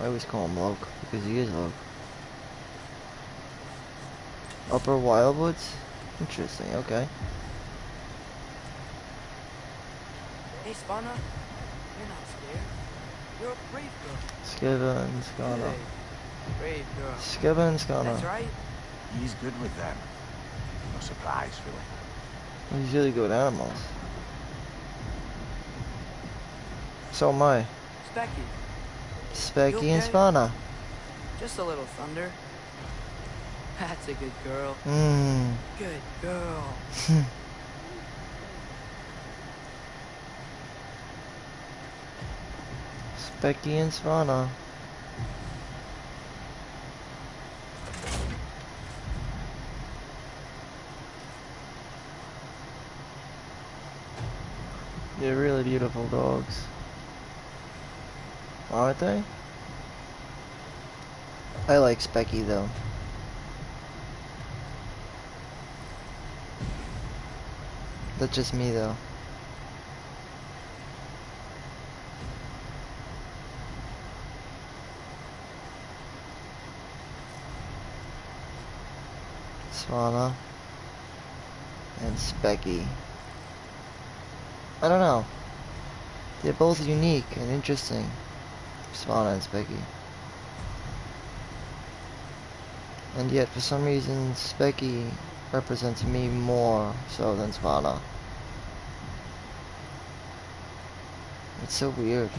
I always call him Loke, because he is Loke. Upper Wildwoods? Interesting, okay. Hey, Spana, you're not scared. You're a brave girl. Skiva and Skana. Hey, brave girl. Skiva and Skana. That's right. He's good with them. No surprise, really. He's really good with animals. So am I. Specky, Specky You and okay? Spana. just a little thunder. That's a good girl. Mmm. Good girl. Specky and Spana. They're really beautiful dogs. Aren't they? I like Specky though. That's just me though. Swana and Specky. I don't know. They're both unique and interesting. Swana and Specky. And yet, for some reason, Specky represents me more so than Swana. It's so weird.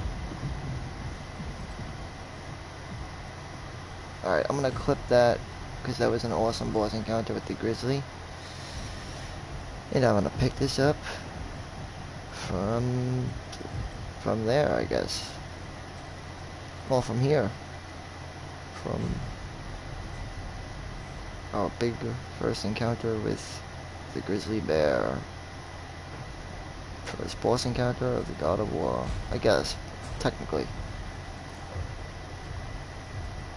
Alright, I'm gonna clip that because that was an awesome boss encounter with the grizzly. And I'm gonna pick this up from there, I guess. Well, from here. From our big first encounter with the grizzly bear. First boss encounter of the God of War, I guess, technically.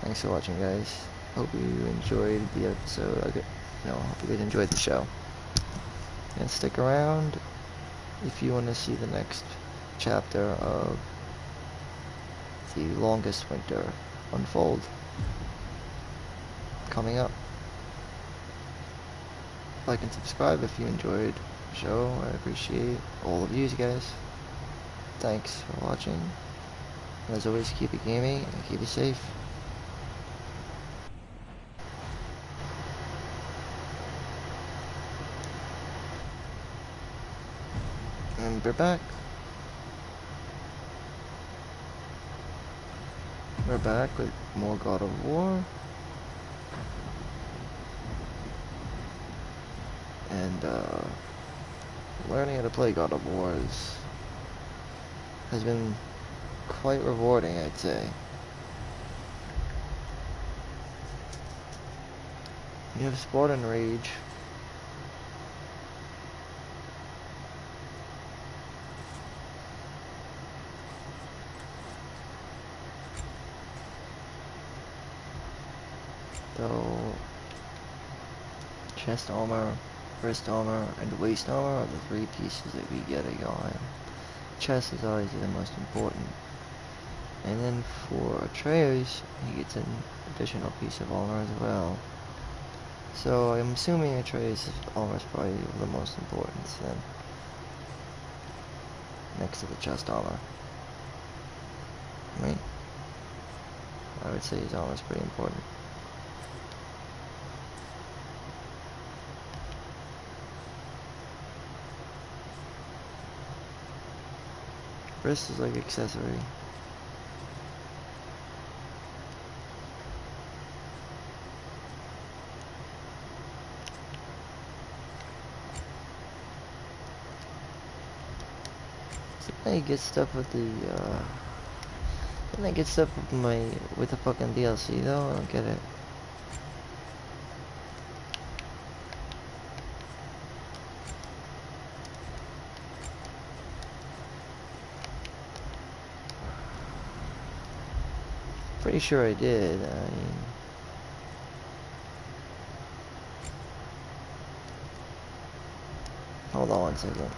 Thanks for watching, guys. Hope you enjoyed the episode. Hope you guys enjoyed the show. And stick around if you want to see the next chapter of the longest winter unfold coming up. Like and subscribe if you enjoyed the show. I appreciate all of you guys. Thanks for watching. And as always, keep it gaming and keep it safe. And we're back. We're back with more God of War. And learning how to play God of War has been quite rewarding, I'd say. You have Sport and Rage. So, chest armor, wrist armor, and waist armor are the three pieces that we get going. Chest is always the most important. And then for Atreus, he gets an additional piece of armor as well. So I'm assuming Atreus' armor is probably the most important then. Next to the chest armor. Right? I would say his armor is pretty important. Wrist is like accessory. Then I get stuff with the then I get stuff with the fucking DLC though. I don't get it. Pretty sure I did. I mean, hold on one second.